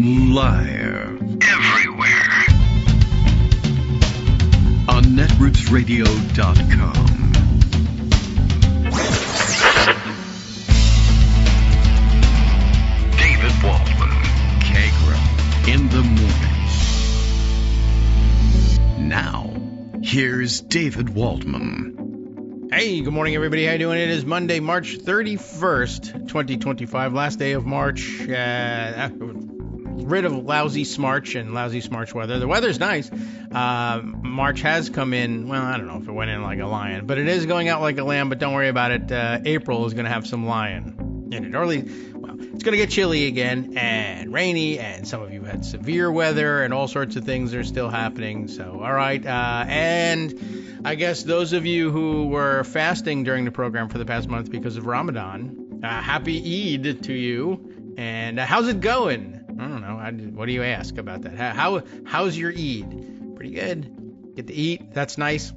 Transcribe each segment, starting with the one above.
Liar. Everywhere. On netrootsradio.com. David Waldman. Kagro. In the morning. Now, here's David Waldman. Hey, good morning, everybody. How you doing? It is Monday, March 31st, 2025, last day of March. Rid of lousy smarch and lousy smarch weather. The weather's nice. March has come in, well, I don't know if it went in like a lion, but it is going out like a lamb, but don't worry about it. April is going to have some lion in it. It's going to get chilly again and rainy, and some of you had severe weather, and all sorts of things are still happening. So, all right. And I guess those of you who were fasting during the program for the past month because of Ramadan, happy Eid to you. And how's it going? I don't know. What do you ask about that? How's your Eid? Pretty good. Get to eat. That's nice.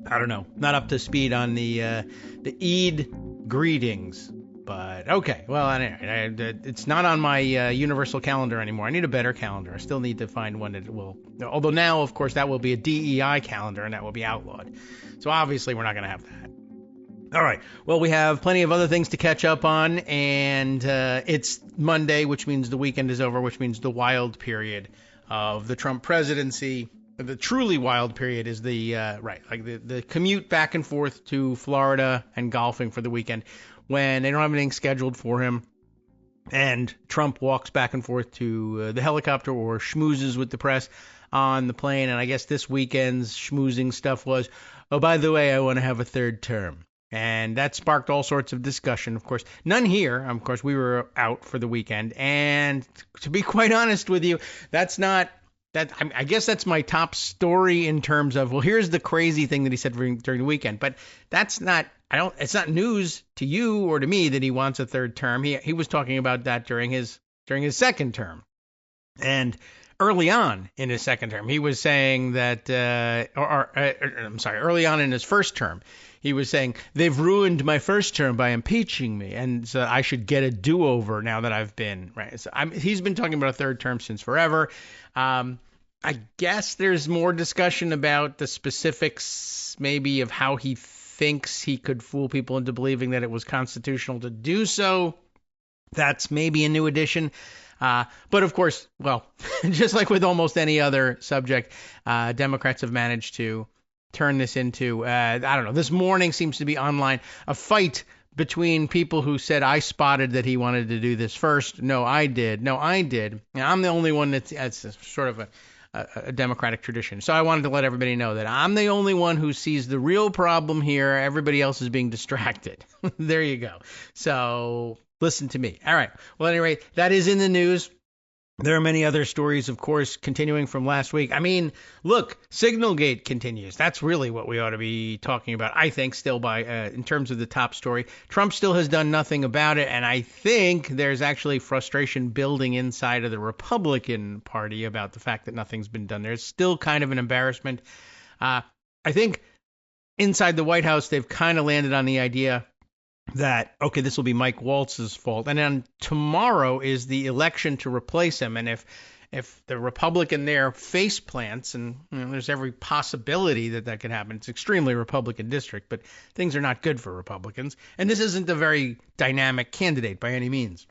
I don't know. Not up to speed on the Eid greetings. But okay, well, anyway, it's not on my universal calendar anymore. I need a better calendar. I still need to find one that will. Although now, of course, that will be a DEI calendar, and that will be outlawed. So obviously, we're not going to have that. All right. Well, we have plenty of other things to catch up on, and it's Monday, which means the weekend is over, which means the wild period of the Trump presidency. The truly wild period is the commute back and forth to Florida and golfing for the weekend, when they don't have anything scheduled for him, and Trump walks back and forth to the helicopter or schmoozes with the press on the plane. And I guess this weekend's schmoozing stuff was, oh, by the way, I want to have a third term. And that sparked all sorts of discussion, of course. None here. Of course, we were out for the weekend. And to be quite honest with you, that's not... I guess that's my top story in terms of, well, here's the crazy thing that he said during the weekend. But that's not, it's not news to you or to me that he wants a third term. He was talking about that during his second term. And early on in his second term, he was saying that, early on in his first term, he was saying, they've ruined my first term by impeaching me, and so I should get a do-over now that I've been, right? So he's been talking about a third term since forever. I guess there's more discussion about the specifics, maybe, of how he thinks he could fool people into believing that it was constitutional to do so. That's maybe a new addition. But of course, well, just like with almost any other subject, Democrats have managed to turn this into, I don't know, this morning seems to be online, a fight between people who said, I spotted that he wanted to do this first. No, I did. No, I did. And I'm the only one that's sort of a Democratic tradition. So I wanted to let everybody know that I'm the only one who sees the real problem here. Everybody else is being distracted. There you go. So listen to me. All right. Well, at any rate, that is in the news. There are many other stories, of course, continuing from last week. I mean, look, SignalGate continues. That's really what we ought to be talking about, I think, still in terms of the top story. Trump still has done nothing about it, and I think there's actually frustration building inside of the Republican Party about the fact that nothing's been done. There's still kind of an embarrassment. I think inside the White House, they've kind of landed on the idea that, okay, this will be Mike Waltz's fault. And then tomorrow is the election to replace him. And if the Republican there face plants, and there's every possibility that could happen. It's extremely Republican district, but things are not good for Republicans. And this isn't a very dynamic candidate by any means.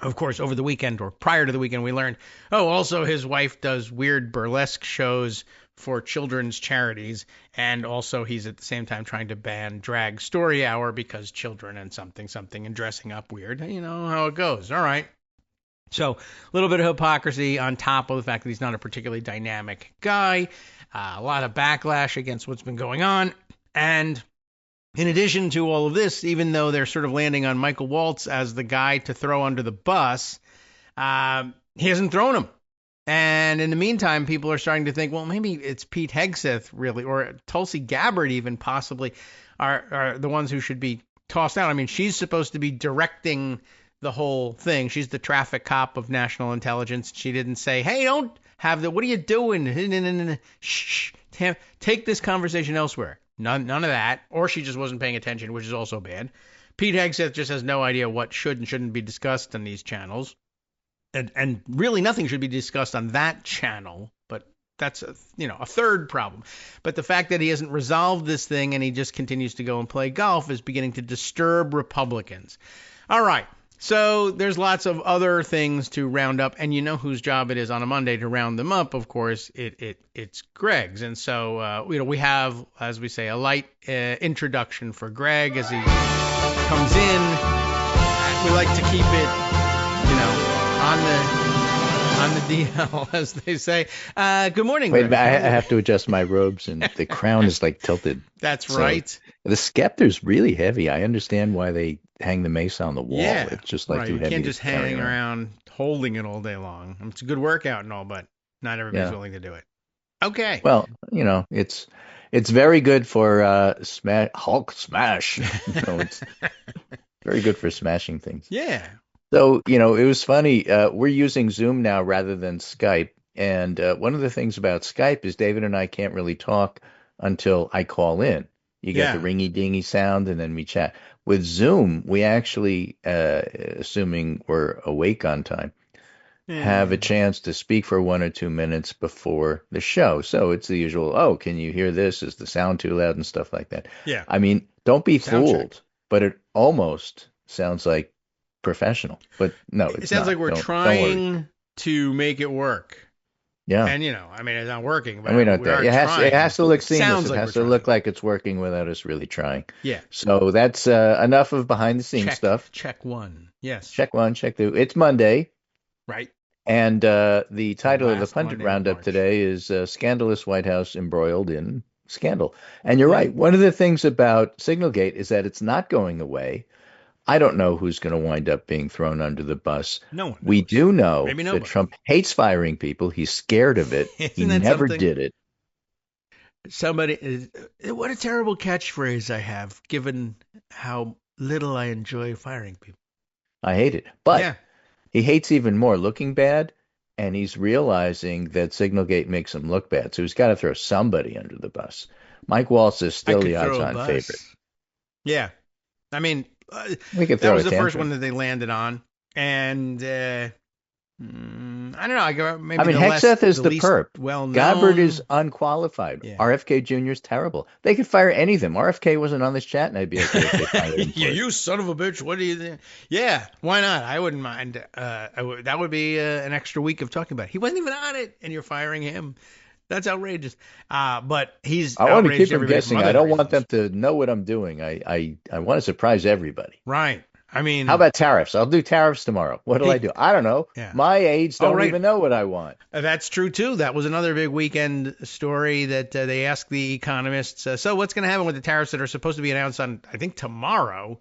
Of course, over the weekend or prior to the weekend, we learned, also his wife does weird burlesque shows for children's charities, and also he's at the same time trying to ban drag story hour because children and something and dressing up weird. You know how it goes. All right. So a little bit of hypocrisy on top of the fact that he's not a particularly dynamic guy. A lot of backlash against what's been going on. And in addition to all of this, even though they're sort of landing on Michael Waltz as the guy to throw under the bus, he hasn't thrown him. And in the meantime, people are starting to think, well, maybe it's Pete Hegseth, really, or Tulsi Gabbard even possibly are the ones who should be tossed out. I mean, she's supposed to be directing the whole thing. She's the traffic cop of national intelligence. She didn't say, hey, don't have what are you doing? Shh, take this conversation elsewhere. None of that. Or she just wasn't paying attention, which is also bad. Pete Hegseth just has no idea what should and shouldn't be discussed on these channels. and really nothing should be discussed on that channel. But that's a third problem. But the fact that he hasn't resolved this thing and he just continues to go and play golf is beginning to disturb Republicans. All right. So there's lots of other things to round up, and you know whose job it is on a Monday to round them up. Of course, it's Greg's, and so we have, as we say, a light introduction for Greg as he comes in. We like to keep it, on the DL, as they say. Good morning, Greg. Wait a minute, Greg. I have to adjust my robes, and the crown is like tilted. That's So right. the scepter's really heavy. I understand why they hang the mace on the wall. Yeah, It's just like right. too You heavy. can't to just carry hang around holding it all day long. It's a good workout and all, but not everybody's Yeah. willing to do it. Okay. Well, it's very good for Hulk smash. It's very good for smashing things. Yeah. So, it was funny. We're using Zoom now rather than Skype. And one of the things about Skype is David and I can't really talk until I call in. You get the ringy-dingy sound, and then we chat. With Zoom, we actually, assuming we're awake on time, have a chance to speak for 1 or 2 minutes before the show. So it's the usual, oh, can you hear this? Is the sound too loud and stuff like that? Yeah. I mean, don't be Sound check. fooled, but it almost sounds like professional. But no, it's It sounds not. like we're Don't worry. trying to make it work. Yeah. And, it's not working. But And we know we that. are It trying. has to look Sounds seamless. It like has we're to look trying. like it's working without us really trying. Yeah. So that's enough of behind the scenes stuff. Check one. Yes. Check one, check two. It's Monday. Right. And the title of the last Pundit Monday of Roundup March. today is Scandalous White House Embroiled in Scandal. And you're right. One of the things about SignalGate is that it's not going away. I don't know who's going to wind up being thrown under the bus. No one knows. We do know Maybe that nobody. Trump hates firing people. He's scared of it. He Isn't that never something? did it. What a terrible catchphrase I have, given how little I enjoy firing people. I hate it. But yeah. he hates even more looking bad, and he's realizing that SignalGate makes him look bad. So he's got to throw somebody under the bus. Mike Waltz is still the odds-on favorite. Yeah. I mean, We could that throw was a the first tantrum. one that they landed on. And I don't know. Maybe I mean, Hexeth is the perp. Well-known. Gabbard is unqualified. Yeah. RFK Jr. is terrible. They could fire any of them. RFK wasn't on this chat, and I'd be okay if they fired him. Yeah, you son of a bitch. What do you think? Yeah, why not? I wouldn't mind. That would be an extra week of talking about it. He wasn't even on it, and you're firing him. That's outrageous. But he's I want to outraged keep them everybody guessing. from I other don't want them reasons. to know what I'm doing. I want to surprise everybody. Right. I mean, How about tariffs? I'll do tariffs tomorrow. What do I do? I don't know. Yeah. My aides don't right. even know what I want. That's true, too. That was another big weekend story that they asked the economists. So what's going to happen with the tariffs that are supposed to be announced on, I think, tomorrow,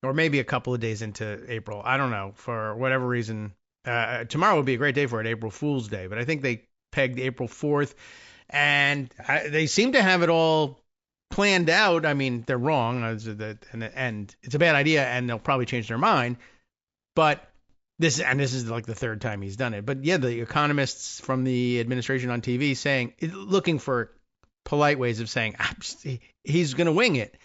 or maybe a couple of days into April? I don't know. For whatever reason, tomorrow would be a great day for it, April Fool's Day. But I think they pegged April 4th. And they seem to have it all planned out. I mean, they're wrong, and it's a bad idea, and they'll probably change their mind. But this is like the third time he's done it. But yeah, the economists from the administration on TV looking for polite ways of saying he's going to wing it.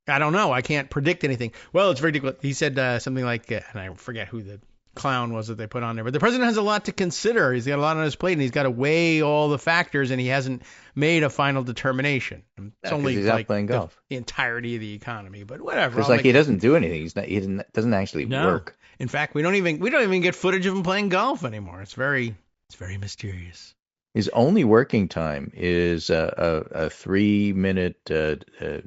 I don't know. I can't predict anything. Well, it's ridiculous. He said something like, and I forget who the clown was that they put on there, but the president has a lot to consider. He's got a lot on his plate, and he's got to weigh all the factors, and he hasn't made a final determination. It's only he's like out playing golf. the entirety of the economy, but whatever. It's like he doesn't do anything. He doesn't actually No. work. In fact, we don't even get footage of him playing golf anymore. It's very mysterious. His only working time is a 3-minute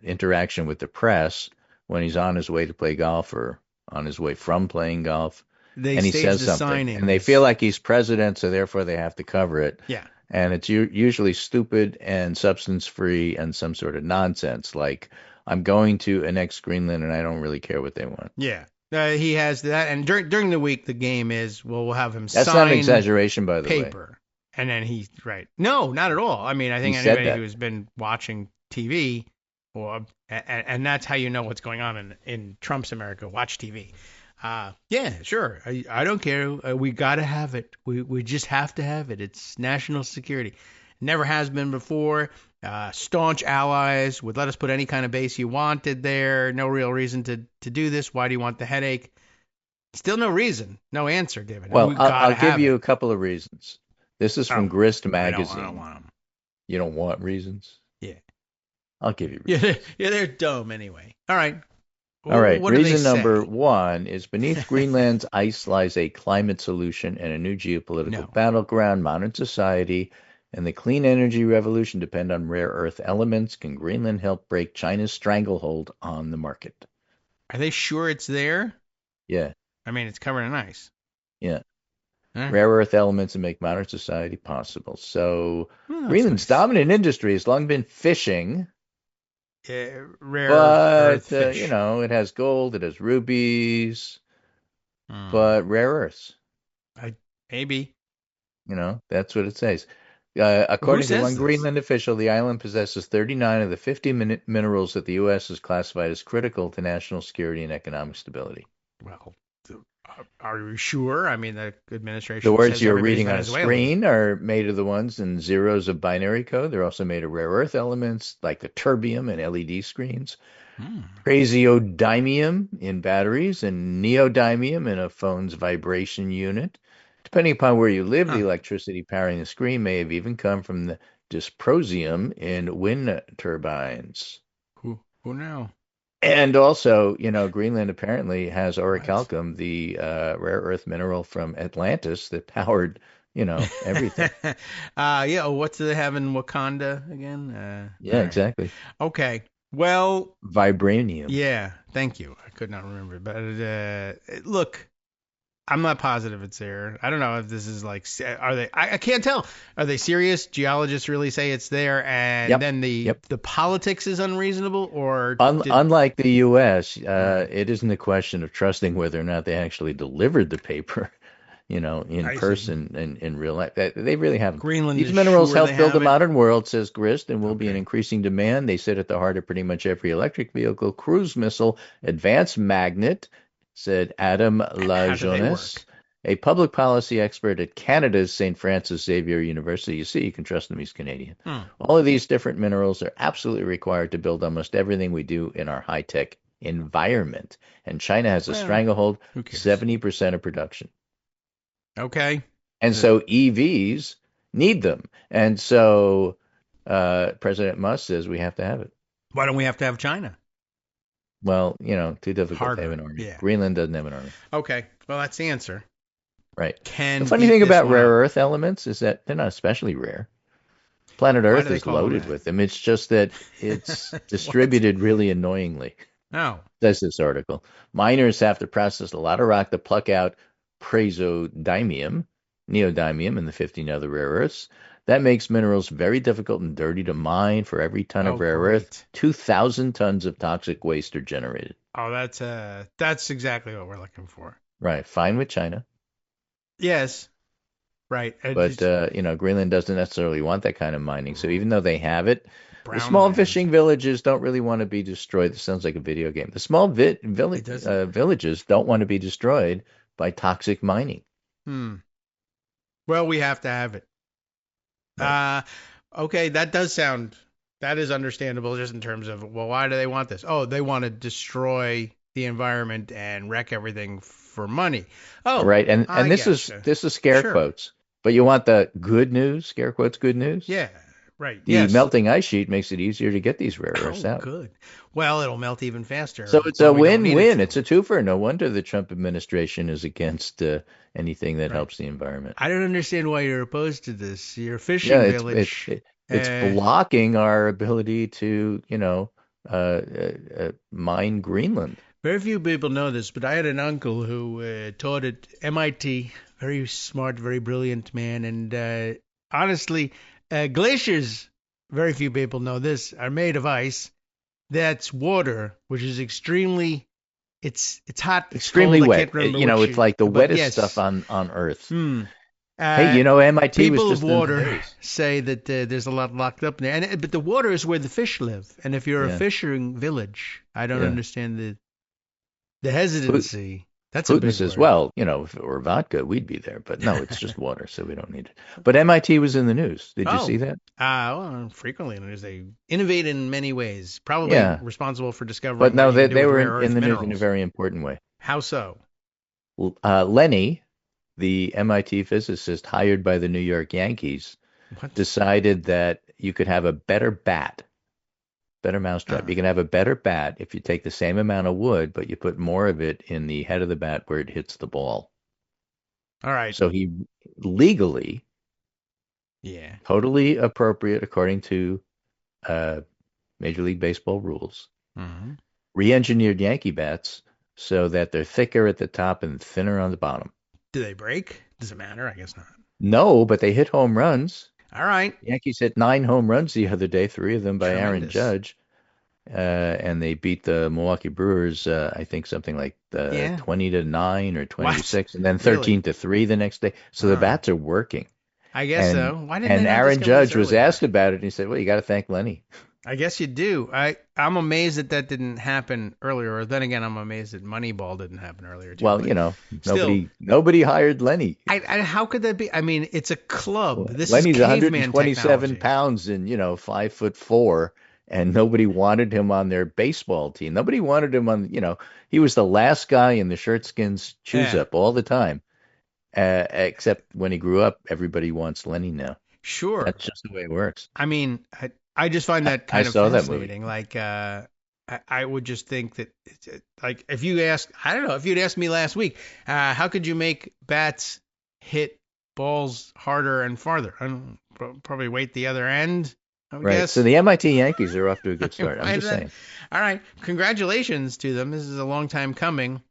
interaction with the press when he's on his way to play golf or on his way from playing golf. And he says something, and they feel like he's president, so therefore they have to cover it. Yeah. And it's usually stupid and substance-free and some sort of nonsense, like, I'm going to annex Greenland, and I don't really care what they want. Yeah. He has that, and during the week, the game is, we'll have him sign That's not an exaggeration, by the way. paper. And then he's right. No, not at all. I mean, I think He said anybody that. who's been watching TV, and that's how you know what's going on in Trump's America. Watch TV. Yeah, sure. I don't care. We got to have it. We just have to have it. It's national security. Never has been before. Staunch allies would let us put any kind of base you wanted there. No real reason to do this. Why do you want the headache? Still no reason, no answer given. Well, We I'll gotta give have you it. a couple of reasons. This is from Oh, Grist I magazine. don't want them. You don't want reasons? Yeah. I'll give you Yeah, reasons. they're dumb anyway. All right. All right. What do they Reason number say? one is beneath Greenland's ice lies a climate solution and a new geopolitical No. battleground. Modern society and the clean energy revolution depend on rare earth elements. Can Greenland help break China's stranglehold on the market? Are they sure it's there? Yeah. I mean, it's covered in ice. Yeah. Huh? Rare earth elements that make modern society possible. So Oh, that's Greenland's nice. dominant industry has long been fishing, Rare earth but fish. it has gold, it has rubies, Hmm. but rare earths. Maybe. That's what it says. Who According to says one this? Greenland official, the island possesses 39 of the 50 minerals that the U.S. has classified as critical to national security and economic stability. Well, are we sure? I mean, the The administration words says you're everybody's reading on Venezuelan. screen are made of the ones and zeros of binary code. They're also made of rare earth elements like the terbium in LED screens, Hmm. praseodymium in batteries, and neodymium in a phone's vibration unit. Depending upon where you live, the Huh. electricity powering the screen may have even come from the dysprosium in wind turbines. Who know? And also, Greenland apparently has What? orichalcum, the rare earth mineral from Atlantis that powered, everything. Yeah. What do they have in Wakanda again? All Yeah, right. exactly. Okay. Well, Vibranium. yeah. Thank you. I could not remember, but look, I'm not positive it's there. I don't know if this is like, are they? I can't tell. Are they serious? Geologists really say it's there, and Yep. then the Yep. the politics is unreasonable, or did Unlike the U.S., right? it isn't a question of trusting whether or not they actually delivered the paper, in I see. person and in real life. They really haven't. Greenland These is minerals sure they help build a have it. modern world, says Grist, and will be in Okay. increasing demand. They sit at the heart of pretty much every electric vehicle, cruise missile, advanced magnet, said Adam How do they Lajonas, work? a public policy expert at Canada's St. Francis Xavier University. You see, you can trust him, he's Canadian. Hmm. All of these different minerals are absolutely required to build almost everything we do in our high-tech environment. And China has a Well, stranglehold, who cares? 70% of production. Okay. And Uh, so EVs need them. And so President Musk says we have to have it. Why don't we have to have China? Well, too difficult to have Harder. an army. Yeah. Greenland doesn't have an army. Okay. Well, that's the answer. Right. The Can funny eat thing this about one rare up. earth elements is that they're not especially rare. Planet Why do Earth they is call them loaded that? with them. It's just that it's What? distributed really annoyingly, No. says this article. Miners have to process a lot of rock to pluck out praseodymium, neodymium, and the 15 other rare earths. That makes minerals very difficult and dirty to mine. For every ton Oh, of rare earth, great. 2,000 tons of toxic waste are generated. Oh, that's exactly what we're looking for. Right. Fine with China. Yes. Right. But, Greenland doesn't necessarily want that kind of mining. So even though they have it, the Brown small land. fishing villages don't really want to be destroyed. This sounds like a video game. The small It doesn't. villages don't want to be destroyed by toxic mining. Hmm. Well, we have to have it. Right. Okay, that is understandable just in terms of, well, why do they want this? Oh, they want to destroy the environment and wreck everything for money. Oh, Right. And I this is getcha. scare Sure. quotes. But you want the good news, scare quotes, good news? Yeah, right. The Yes. melting ice sheet makes it easier to get these rare earths Oh, out. good. Well, it'll melt even So faster, it's or a we don't need it win-win. to. It's a twofer. No wonder the Trump administration is against anything that Right. helps the environment. I don't understand why you're opposed to this. Your Yeah, fishing village. it's Uh, blocking our ability to, mine Greenland. Very few people know this, but I had an uncle who taught at MIT. Very smart, very brilliant man. And honestly, glaciers, very few people know this, are made of ice. That's water, which is it's hot, it's Extremely cold. I wet. can't remember which. It's like the But wettest stuff yes. on Earth. Hmm. Hey, Uh, MIT was People of just in the water news. say that there's a lot locked up in there, but the water is where the fish live. And if you're a Yeah, fishing village, I don't yeah. understand the hesitancy. That's a Putin big says, word. well, if it were vodka, we'd be there. But no, it's just water, so we don't need it. But MIT was in the news. Did you Oh, see that? well, frequently in the news they innovate in many ways. Probably Yeah. responsible for discovering But what no, you can do they with were rare in earth the news in a minerals. very important way. How so? Lenny, the MIT physicist hired by the New York Yankees, What? decided that you could have a better bat, better mousetrap. You can have a better bat if you take the same amount of wood, but you put more of it in the head of the bat where it hits the ball. All right. So he legally, Yeah. totally appropriate according to uh, Major League Baseball rules, Mm-hmm. re-engineered Yankee bats so that they're thicker at the top and thinner on the bottom. Do they break? Does it matter? I guess not. No, but they hit home runs. All right. Yankees hit 9 home runs the other day, 3 of them by Aaron Tremendous. Judge, and they beat the Milwaukee Brewers. I think something like Yeah. 20-9 or 20 to What? 6, and then Really? 13-3 the next day. So the Huh. bats are working. I guess And so. Why didn't they not Aaron discover this Judge was earlier? asked about it, and he said, "Well, you got to thank Lenny." I guess you do. I'm amazed that didn't happen earlier. Or then again, I'm amazed that Moneyball didn't happen earlier too. Well, But still, nobody hired Lenny. how could that be? I mean, it's a club. This is Lenny's caveman 127 technology. pounds and 5'4", and nobody wanted him on their baseball team. Nobody wanted him on. He was the last guy in the shirtskins choose Yeah, up all the time. Except when he grew up, everybody wants Lenny now. sure. That's just the way it works. I mean, I just find that I kind of saw that movie. fascinating. Like, I would just think that, like, if you ask, I don't know, if you'd asked me last week, how could you make bats hit balls harder and farther? I don't probably weight the other end, I would Right. guess. So the MIT Yankees are off to a good start. I'm Why just that- saying. All right, congratulations to them. This is a long time coming.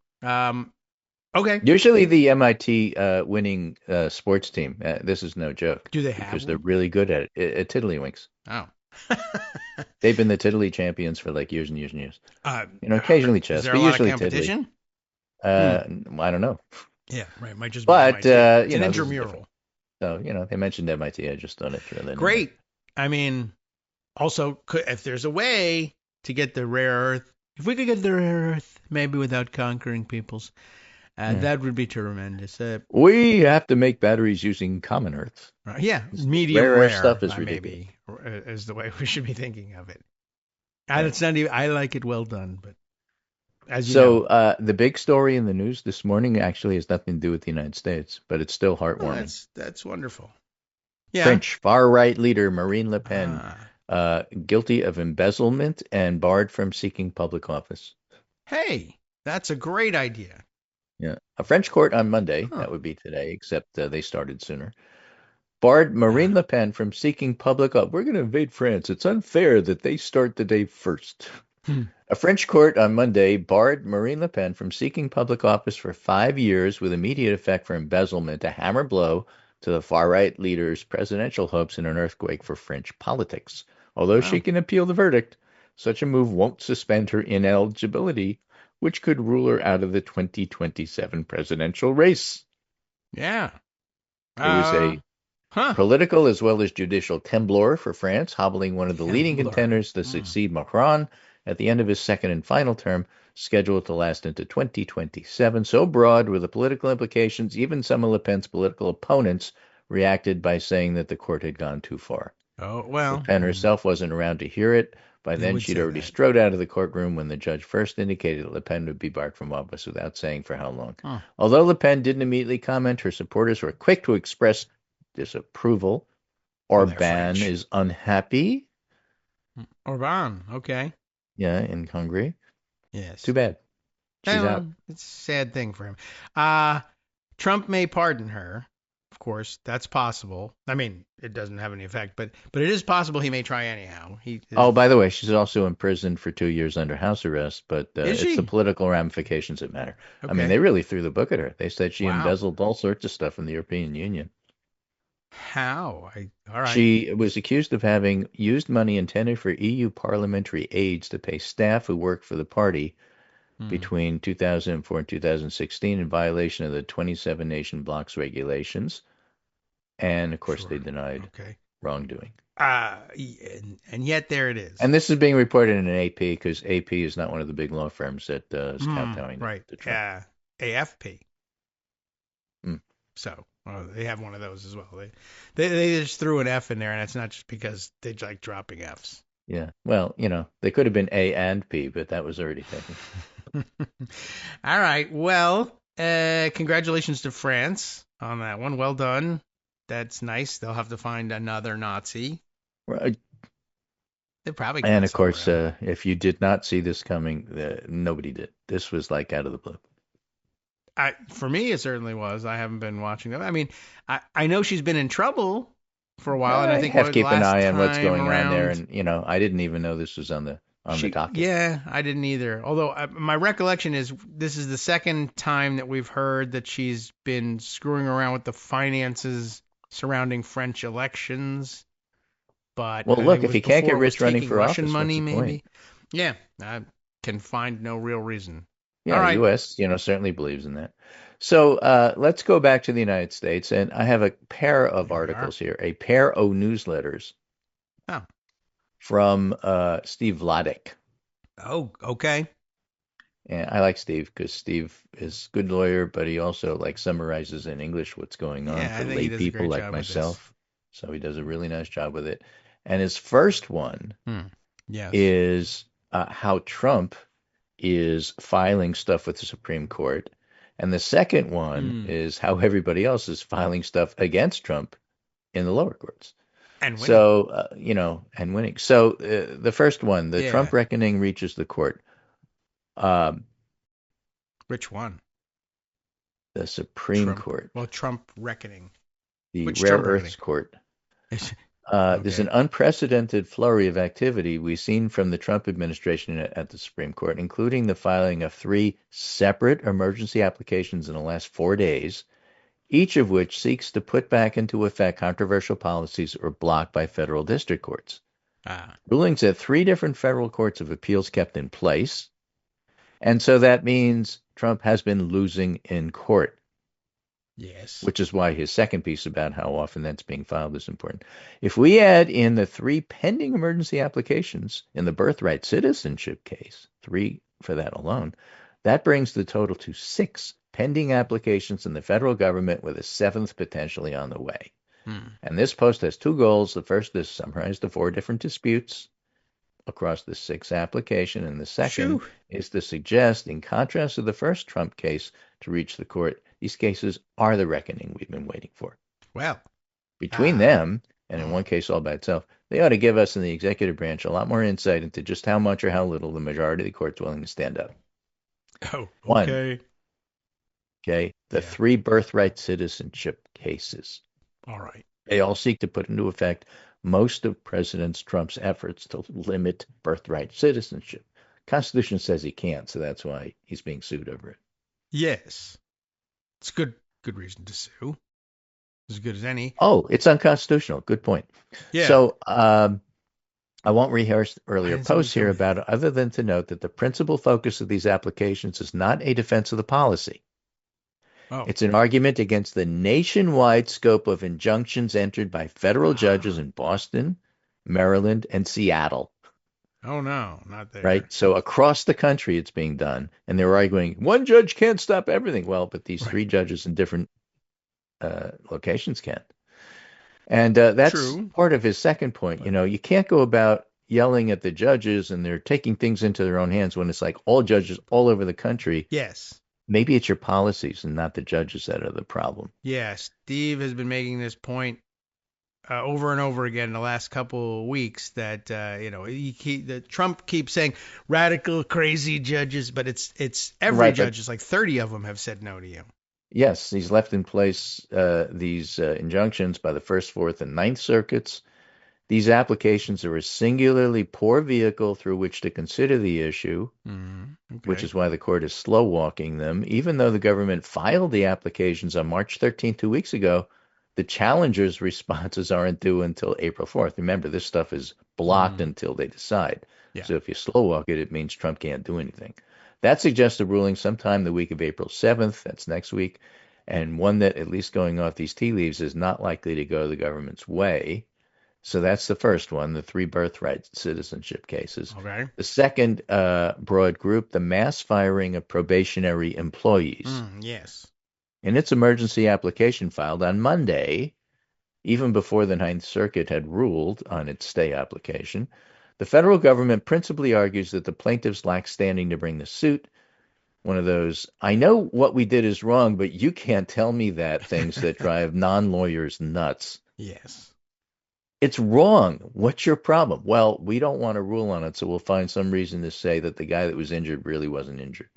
Okay. Usually the MIT winning sports team, this is no joke, Do they have because they're one? really good at it. Tiddlywinks. Oh. They've been the Tiddly champions for like years and years and years. Uh, Occasionally is chess, there but a lot of usually Tiddly. competition? I don't know. Yeah, right. Might just be But, MIT. It's an this is intramural. different. So, they mentioned MIT. I just thought I'd throw that in Great. I mean, also, if there's a way to get the rare earth, if we could get the rare earth, maybe without conquering peoples, that would be tremendous. there. We have to make batteries using common earth. Yeah, medium rare rare earth stuff is maybe is the way we should be thinking of it. And it's not even, I like it well done, but as you know. The big story in the news this morning actually has nothing to do with the United States, but it's still heartwarming. That's wonderful. Yeah. French far-right leader Marine Le Pen Ah. guilty of embezzlement and barred from seeking public office. Hey, that's a great idea. Yeah, a French court on Monday, Huh. that would be today, except they started sooner, barred Marine Le Pen from seeking public office. We're going to invade France. It's unfair that they start the day first. A French court on Monday barred Marine Le Pen from seeking public office for 5 years with immediate effect for embezzlement, a hammer blow to the far-right leader's presidential hopes in an earthquake for French politics. Although she can appeal the verdict, such a move won't suspend her ineligibility, which could rule her out of the 2027 presidential race. Yeah. It was a political as well as judicial temblor for France, hobbling one of the leading contenders to succeed Macron at the end of his second and final term, scheduled to last into 2027. So broad were the political implications, even some of Le Pen's political opponents reacted by saying that the court had gone too far. Oh, well. Le Pen herself wasn't around to hear it. By then, she'd already strode out of the courtroom when the judge first indicated that Le Pen would be barred from office without saying for how long. Although Le Pen didn't immediately comment, her supporters were quick to express disapproval. Orban is unhappy. Orban, okay. Yeah, in Hungary. Yes. Too bad. She's out. It's a sad thing for him. Trump may pardon her. Of course, that's possible. I mean, it doesn't have any effect, but it is possible he may try anyhow. By the way, she's also imprisoned for 2 years under house arrest, but it's the political ramifications that matter. Okay. I mean, they really threw the book at her. They said she embezzled all sorts of stuff in the European Union. How? All right. She was accused of having used money intended for EU parliamentary aids to pay staff who worked for the party between 2004 and 2016 in violation of the 27 nation bloc's regulations. And, of course, they denied wrongdoing. And yet there it is. And this is being reported in an AP because AP is not one of the big law firms that is kowtowing to Trump. AFP. So they have one of those as well. They just threw an F in there, and it's not just because they like dropping Fs. Yeah. Well, they could have been A and P, but that was already taken. All right. Well, Congratulations to France on that one. Well done. That's nice. They'll have to find another Nazi. Right. They probably And got of some course, around. if you did not see this coming, nobody did. This was like out of the blue. For me, it certainly was. I haven't been watching them. I mean, I know she's been in trouble for a while, and I I think have to keep an last eye on what's time going on there, around and I didn't even know this was on the docket. yeah, I didn't either. Although my recollection is this is the second time that we've heard that she's been screwing around with the finances surrounding French elections. But Well, I think look, it if was you can't before get it was rich running taking for Russian office, what's money, the point? maybe. Yeah, I can find no real reason. All Yeah, the right. U.S., certainly believes in that. So let's go back to the United States, and I have a pair of Here we are. articles here, a pair of newsletters Oh, from Steve Vladek. oh, okay. And I like Steve because Steve is a good lawyer, but he also like summarizes in English what's going on Yeah, for I think he lay does a people great like job with this. myself. So he does a really nice job with it. And his first one Hmm. Yes. is how Trump is filing stuff with the Supreme Court. And the second one Hmm. is how everybody else is filing stuff against Trump in the lower courts. And winning. So, and winning. So the first one, the Yeah. Trump reckoning reaches the court. Um, Which one? the Supreme Trump. Court, Well, Trump reckoning. the Which Rare Trump reckoning? Earths Court. There's an Okay. unprecedented flurry of activity we've seen from the Trump administration at the Supreme Court, including the filing of three separate emergency applications in the last 4 days, each of which seeks to put back into effect controversial policies or blocked by federal district courts. Ah, Rulings at three different federal courts of appeals kept in place, and so that means Trump has been losing in court, yes. which is why his second piece about how often that's being filed is important. If we add in the three pending emergency applications in the birthright citizenship case, three for that alone, that brings the total to six pending applications in the federal government, with a seventh potentially on the way. Hmm. And this post has two goals. The first is to summarize the four different disputes across the six application, and the second Shoo. is to suggest, in contrast to the first Trump case to reach the court, these cases are the reckoning we've been waiting for. Well. Between Ah. them, and in one case all by itself, they ought to give us in the executive branch a lot more insight into just how much or how little the majority of the court's willing to stand up. Oh, One, okay. okay, the Yeah. three birthright citizenship cases. All right. They all seek to put into effect most of President Trump's efforts to limit birthright citizenship. Constitution says he can't, so that's why he's being sued over it. Yes. It's good reason to sue. As good as any. Oh, it's unconstitutional. Good point. Yeah. So I won't rehearse Why earlier didn't somebody posts tell here me about that? it, other than to note that the principal focus of these applications is not a defense of the policy. Oh. It's an argument against the nationwide scope of injunctions entered by federal judges Ah. in Boston, Maryland, and Seattle. Oh no, not Right? there. So across the country, it's being done. And they're arguing one judge can't stop everything. Well, but these Right. three judges in different locations can. And that's True. part of his second point. But You can't go about yelling at the judges and they're taking things into their own hands when it's like all judges all over the country. yes. Maybe it's your policies and not the judges that are the problem. Yeah. Steve has been making this point over and over again in the last couple of weeks that the Trump keeps saying radical, crazy judges, but it's every Right, but judge. It's like 30 of them have said no to you. yes, he's left in place these injunctions by the First, Fourth, and Ninth Circuits. These applications are a singularly poor vehicle through which to consider the issue, which Okay. is why the court is slow walking them. Even though the government filed the applications on March 13th, 2 weeks ago, the challengers' responses aren't due until April 4th. Remember, this stuff is blocked Mm, until they decide. yeah. So if you slow walk it, it means Trump can't do anything. That suggests a ruling sometime the week of April 7th. That's next week. And one that, at least going off these tea leaves, is not likely to go the government's way. So that's the first one, the three birthright citizenship cases. Okay. The second broad group, the mass firing of probationary employees. Yes. In its emergency application filed on Monday, even before the Ninth Circuit had ruled on its stay application, the federal government principally argues that the plaintiffs lack standing to bring the suit one of those, I know what we did is wrong, but you can't tell me that things that drive non-lawyers nuts. Yes. It's wrong. What's your problem? Well, we don't want to rule on it, so we'll find some reason to say that the guy that was injured really wasn't injured.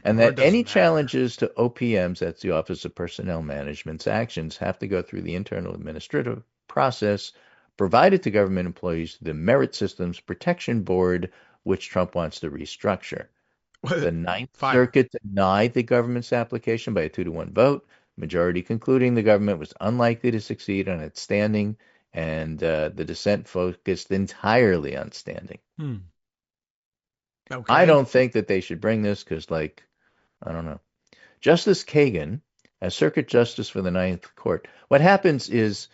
And Or it that any doesn't matter. challenges to OPM's, that's the Office of Personnel Management's actions, have to go through the internal administrative process provided to government employees through the Merit Systems Protection Board, which Trump wants to restructure. The Ninth Fire. Circuit denied the government's application by a 2-to-1 vote, majority concluding the government was unlikely to succeed on its standing, and the dissent focused entirely on standing. Okay. I don't think that they should bring this because, like, I don't know. Justice Kagan, as Circuit Justice for the Ninth Court, what happens is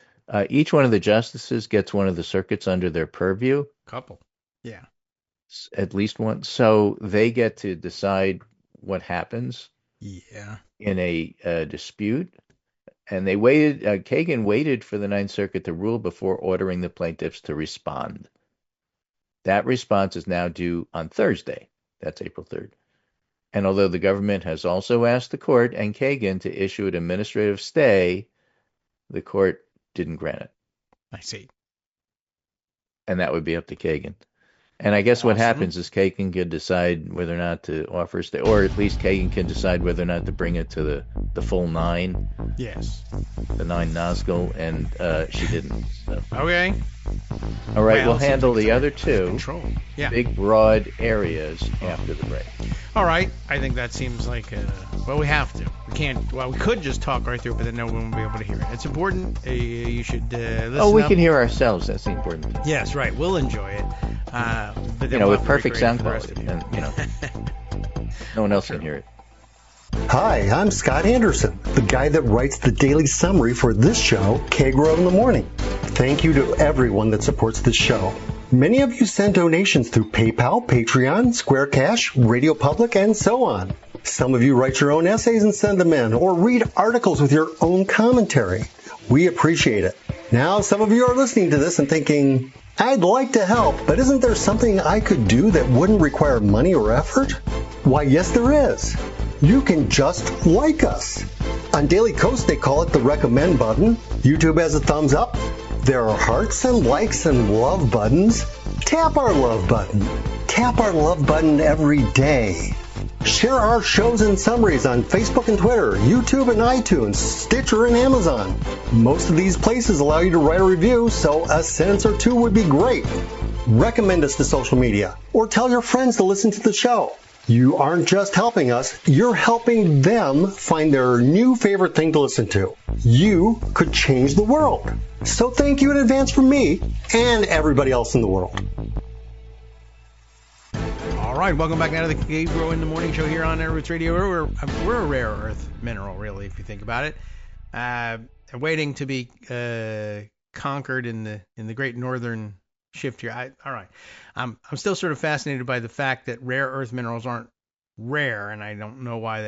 each one of the justices gets one of the circuits under their purview. Couple. Yeah. At least one. So they get to decide what happens Yeah. in a dispute. And they waited, Kagan waited for the Ninth Circuit to rule before ordering the plaintiffs to respond. That response is now due on Thursday. That's April 3rd. And although the government has also asked the court and Kagan to issue an administrative stay, the court didn't grant it. I see. And that would be up to Kagan. And I guess what Awesome. happens is Kagan can decide whether or not to offer a stay, or at least Kagan can decide whether or not to bring it to the full 9, Yes. the 9 Nazgul, and she didn't. So. Okay. All right, Well, we'll handle seems the like other it's two Control. Yeah. big, broad areas after the break. All right. I think that seems like, well, we have to. We can't, well, we could just talk right through it, but then no one will be able to hear it. It's important. You should listen Oh, we up. can hear ourselves. That's the important thing. Yes, right. We'll enjoy it. But then With we'll have to perfect recreate sound it for the rest quality. of you. And, no one else can hear it. Hi, I'm Scott Anderson, the guy that writes the daily summary for this show, Kagro in the Morning. Thank you to everyone that supports this show. Many of you send donations through PayPal, Patreon, Square Cash, Radio Public, and so on. Some of you write your own essays and send them in, or read articles with your own commentary. We appreciate it. Now, some of you are listening to this and thinking, I'd like to help, but isn't there something I could do that wouldn't require money or effort? Why, yes, there is. You can just like us. On Daily Coast, they call it the recommend button. YouTube has a thumbs up. There are hearts and likes and love buttons. Tap our love button. Tap our love button every day. Share our shows and summaries on Facebook and Twitter, YouTube and iTunes, Stitcher and Amazon. Most of these places allow you to write a review, so a sentence or two would be great. Recommend us to social media, or tell your friends to listen to the show. You aren't just helping us, you're helping them find their new favorite thing to listen to. You could change the world. So thank you in advance from me and everybody else in the world. All right, welcome back now to the Kagro in the Morning Show here on Roots Radio. We're a rare earth mineral, really, if you think about it. Waiting to be conquered in the Great Northern Shift here. All right, I'm still sort of fascinated by the fact that rare earth minerals aren't rare, and I don't know why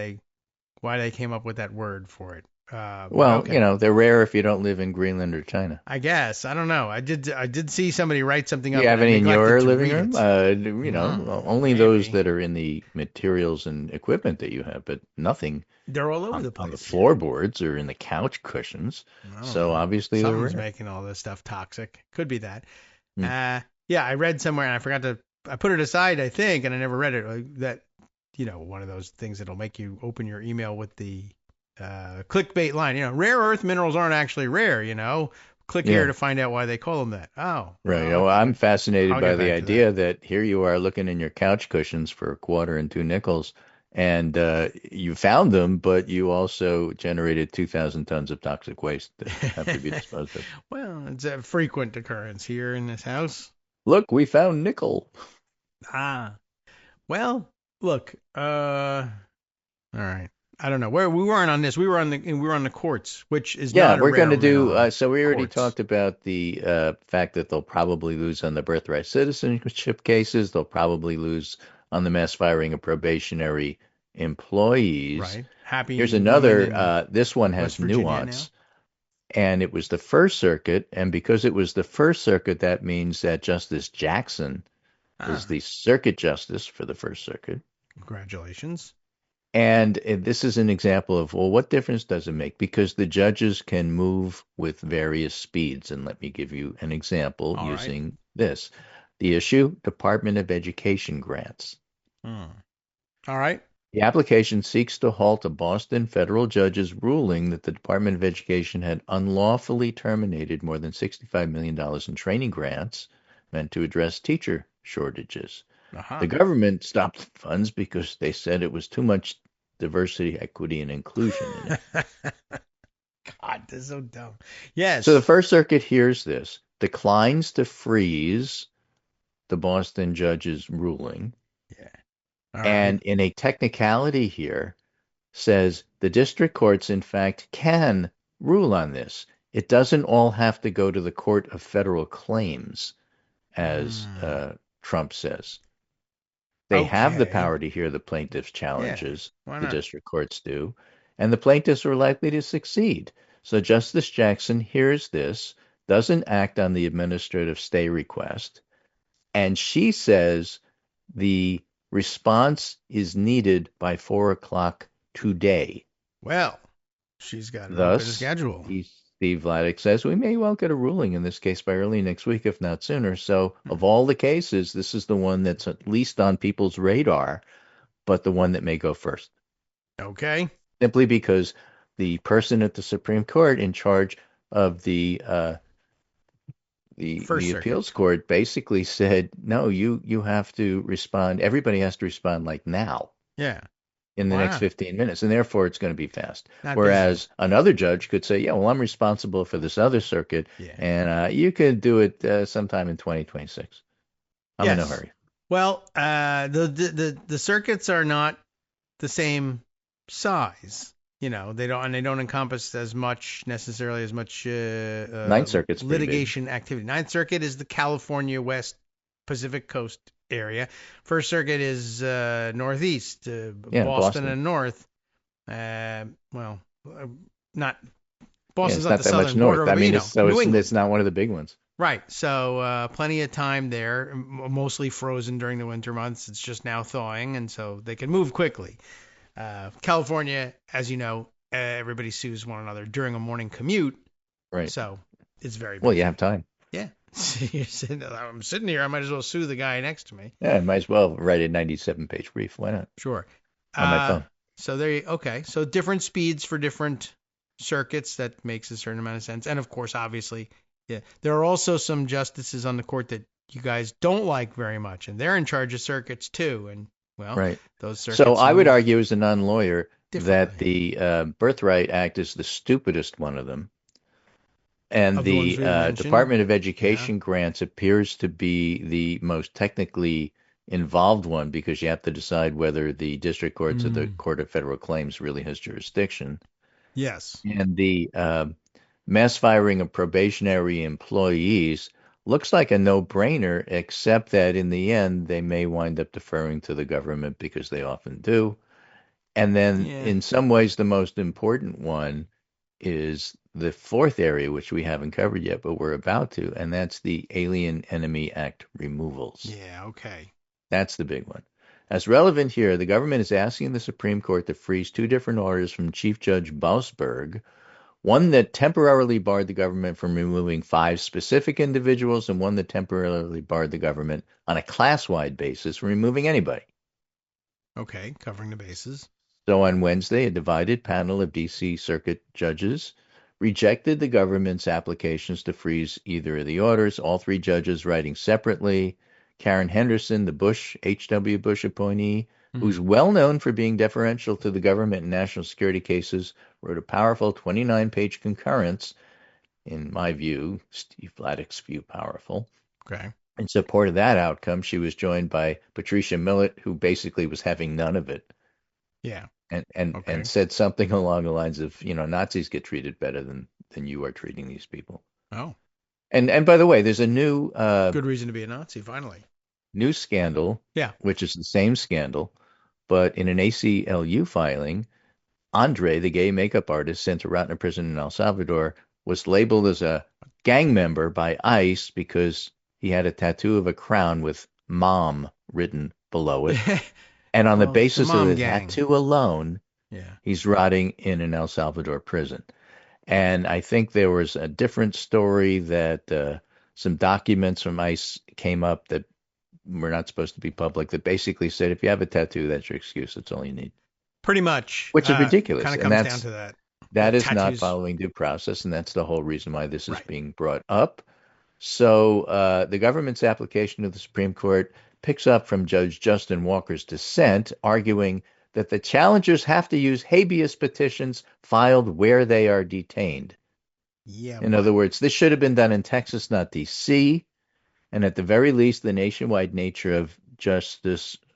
they came up with that word for it. Okay. They're rare if you don't live in Greenland or China. I guess. I don't know. I did see somebody write something up. Do you have any in your living room? No, only maybe. those that are in the materials and equipment that you have, but nothing They're all over on the place. the floorboards or in the couch cushions. No. So obviously they're Someone's rare. making all this stuff toxic. Could be that. Hmm. Yeah, I read somewhere and I put it aside, I think, and I never read it. That, one of those things that'll make you open your email with the clickbait line. Rare earth minerals aren't actually rare, Click here to find out why they call them that. Oh. Right. I'm fascinated I'll by get the back to idea that here you are looking in your couch cushions for $0.25 and $2, and you found them, but you also generated 2,000 tons of toxic waste that have to be disposed of. Well, it's a frequent occurrence here in this house. Look, we found nickel. Well, look, all right. I don't know where we weren't on this. We were on the courts, which is not a we're going to rare do. mineral. So we already Courts. talked about the fact that they'll probably lose on the birthright citizenship cases. They'll probably lose on the mass firing of probationary employees. Right. Happy. Here's women another. This one has West Virginia nuance. And it was the First Circuit, and because it was the First Circuit, that means that Justice Jackson is the circuit justice for the First Circuit. Congratulations. And this is an example of, well, what difference does it make? Because the judges can move with various speeds. And let me give you an example All right. using this. The issue, Department of Education grants. All right. The application seeks to halt a Boston federal judge's ruling that the Department of Education had unlawfully terminated more than $65 million in training grants meant to address teacher shortages. Uh-huh. The government stopped the funds because they said it was too much diversity, equity, and inclusion in it. God, this is so dumb. Yes. So the First Circuit hears this, declines to freeze the Boston judge's ruling, Yeah. All and right. in a technicality here, says the district courts, in fact, can rule on this. It doesn't all have to go to the Court of Federal Claims, as Trump says. They have the Okay. power to hear the plaintiff's challenges, Why the not? district courts do, and the plaintiffs are likely to succeed. So Justice Jackson hears this, doesn't act on the administrative stay request, and she says the response is needed by 4 o'clock today. Well, she's got an open Thus, schedule. Steve Vladeck says we may well get a ruling in this case by early next week, if not sooner. So, of all the cases, this is the one that's at least on people's radar, but the one that may go first. Okay. Simply because the person at the Supreme Court in charge of the appeals court basically said, no, you have to respond. Everybody has to respond like now. Yeah. In the Wow. next 15 minutes, and therefore it's going to be fast. Not Whereas busy. another judge could say, yeah, well, I'm responsible for this other circuit, Yeah. and you could do it sometime in 2026. I'm in no Yes. hurry. Well, the circuits are not the same size. You know, they don't encompass as much Ninth Circuit's pretty litigation activity. Ninth Circuit is the California West Pacific Coast area. First Circuit is northeast, Boston and north. Not Boston's it's not the that southern much border north. of It's not one of the big ones. Right. So plenty of time there, mostly frozen during the winter months. It's just now thawing, and so they can move quickly. California, as you know, everybody sues one another during a morning commute. Right. So it's very busy. Well, you have time. Yeah. I'm sitting here. I might as well sue the guy next to me. Yeah, I might as well write a 97-page brief. Why not? Sure. On my phone. So okay. So different speeds for different circuits. That makes a certain amount of sense. And of course, obviously, yeah, there are also some justices on the court that you guys don't like very much, and they're in charge of circuits too. And well, right. Those circuits. So I would argue, as a non-lawyer, that differently. the Birthright Act is the stupidest one of them. And Of the ones we've mentioned? Department of Education grants appears to be the most technically involved one, because you have to decide whether the district courts or the Court of Federal Claims really has jurisdiction. Yes. And the mass firing of probationary employees looks like a no-brainer, except that in the end they may wind up deferring to the government, because they often do. And then in some ways the most important one is the fourth area, which we haven't covered yet, but we're about to, and that's the Alien Enemy Act removals. Yeah, okay. That's the big one. As relevant here, the government is asking the Supreme Court to freeze two different orders from Chief Judge Boasberg, one that temporarily barred the government from removing 5 specific individuals, and one that temporarily barred the government on a class-wide basis from removing anybody. Okay, covering the bases. So on Wednesday, a divided panel of D.C. Circuit judges rejected the government's applications to freeze either of the orders, all 3 judges writing separately. Karen Henderson, the H.W. Bush appointee, who's well known for being deferential to the government in national security cases, wrote a powerful 29-page concurrence, in my view, Steve Vladeck's view, powerful. Okay. In support of that outcome, she was joined by Patricia Millett, who basically was having none of it. Yeah. And said something along the lines of, Nazis get treated better than you are treating these people. Oh. And by the way, there's a new good reason to be a Nazi, finally. New scandal, which is the same scandal, but in an ACLU filing, Andre, the gay makeup artist sent to Ratner prison in El Salvador, was labeled as a gang member by ICE because he had a tattoo of a crown with "Mom" written below it. And on the Well, it's the basis of mom the gang. tattoo alone, Yeah. he's rotting in an El Salvador prison. And I think there was a different story that some documents from ICE came up that were not supposed to be public that basically said if you have a tattoo, that's your excuse. That's all you need, Pretty much. which is Kind ridiculous. of And comes down to that. that is not Tattoos. following due process, and that's the whole reason why this is Right. being brought up. So the government's application to the Supreme Court picks up from Judge Justin Walker's dissent, arguing that the challengers have to use habeas petitions filed where they are detained. Yeah. In other words, this should have been done in Texas, not D.C., and at the very least, the nationwide nature of Judge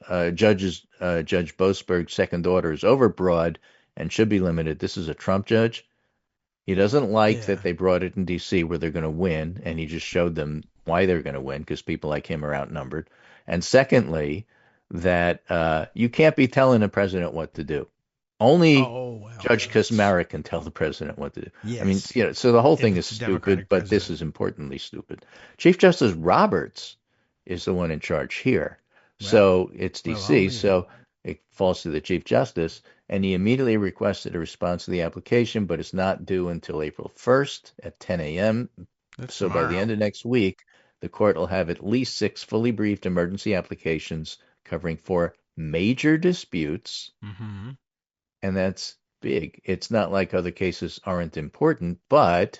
Boasberg's second order is overbroad and should be limited. This is a Trump judge. He doesn't like Yeah. that they brought it in D.C. where they're going to win, and he just showed them why they're going to win because people like him are outnumbered. And secondly, that you can't be telling the president what to do. Only Judge Kaczmarek can tell the president what to do. Yes. I mean, so the whole thing is it's a stupid, Democratic but this president. is importantly stupid. Chief Justice Roberts is the one in charge here. So it's D.C., so it falls to the Chief Justice, and he immediately requested a response to the application, but it's not due until April 1st at 10 a.m. So by the end of next week, the court will have at least 6 fully briefed emergency applications covering 4 major disputes, and that's big. It's not like other cases aren't important, but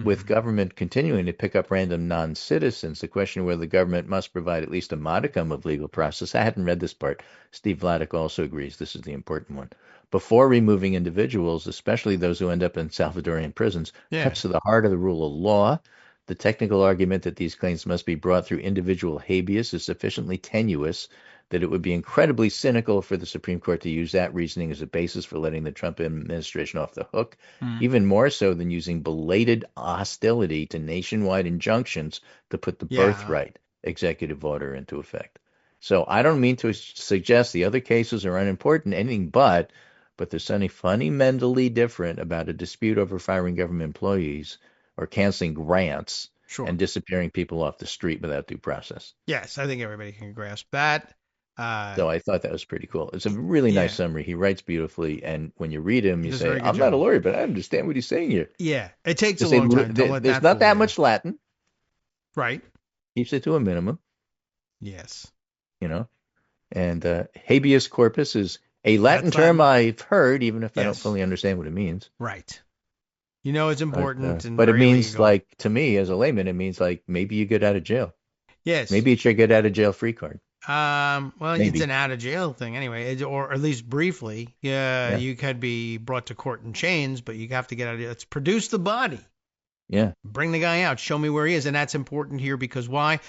with government continuing to pick up random non-citizens, the question of whether the government must provide at least a modicum of legal process. I hadn't read this part. Steve Vladeck also agrees this is the important one. Before removing individuals, especially those who end up in Salvadorian prisons, cuts to the heart of the rule of law. The technical argument that these claims must be brought through individual habeas is sufficiently tenuous that it would be incredibly cynical for the Supreme Court to use that reasoning as a basis for letting the Trump administration off the hook, even more so than using belated hostility to nationwide injunctions to put the birthright executive order into effect. So I don't mean to suggest the other cases are unimportant, anything but there's something fundamentally different about a dispute over firing government employees or canceling grants and disappearing people off the street without due process. Yes, I think everybody can grasp that. So I thought that was pretty cool. It's a really nice summary. He writes beautifully, and when you read him, you say, I'm not a lawyer, but I understand what he's saying here. Yeah, it takes a long time. There's not that much Latin. Right. Keeps it to a minimum. Yes. And habeas corpus is a Latin term I've heard, even if I don't fully understand what it means. Right. It's important. But it means, like, to me, as a layman, it means, like, maybe you get out of jail. Yes. Maybe it's your get out of jail free card. Well, Maybe. It's an out of jail thing anyway, or at least briefly. Yeah, you could be brought to court in chains, but you have to get out of jail. Let's produce the body. Yeah. Bring the guy out. Show me where he is. And that's important here because why?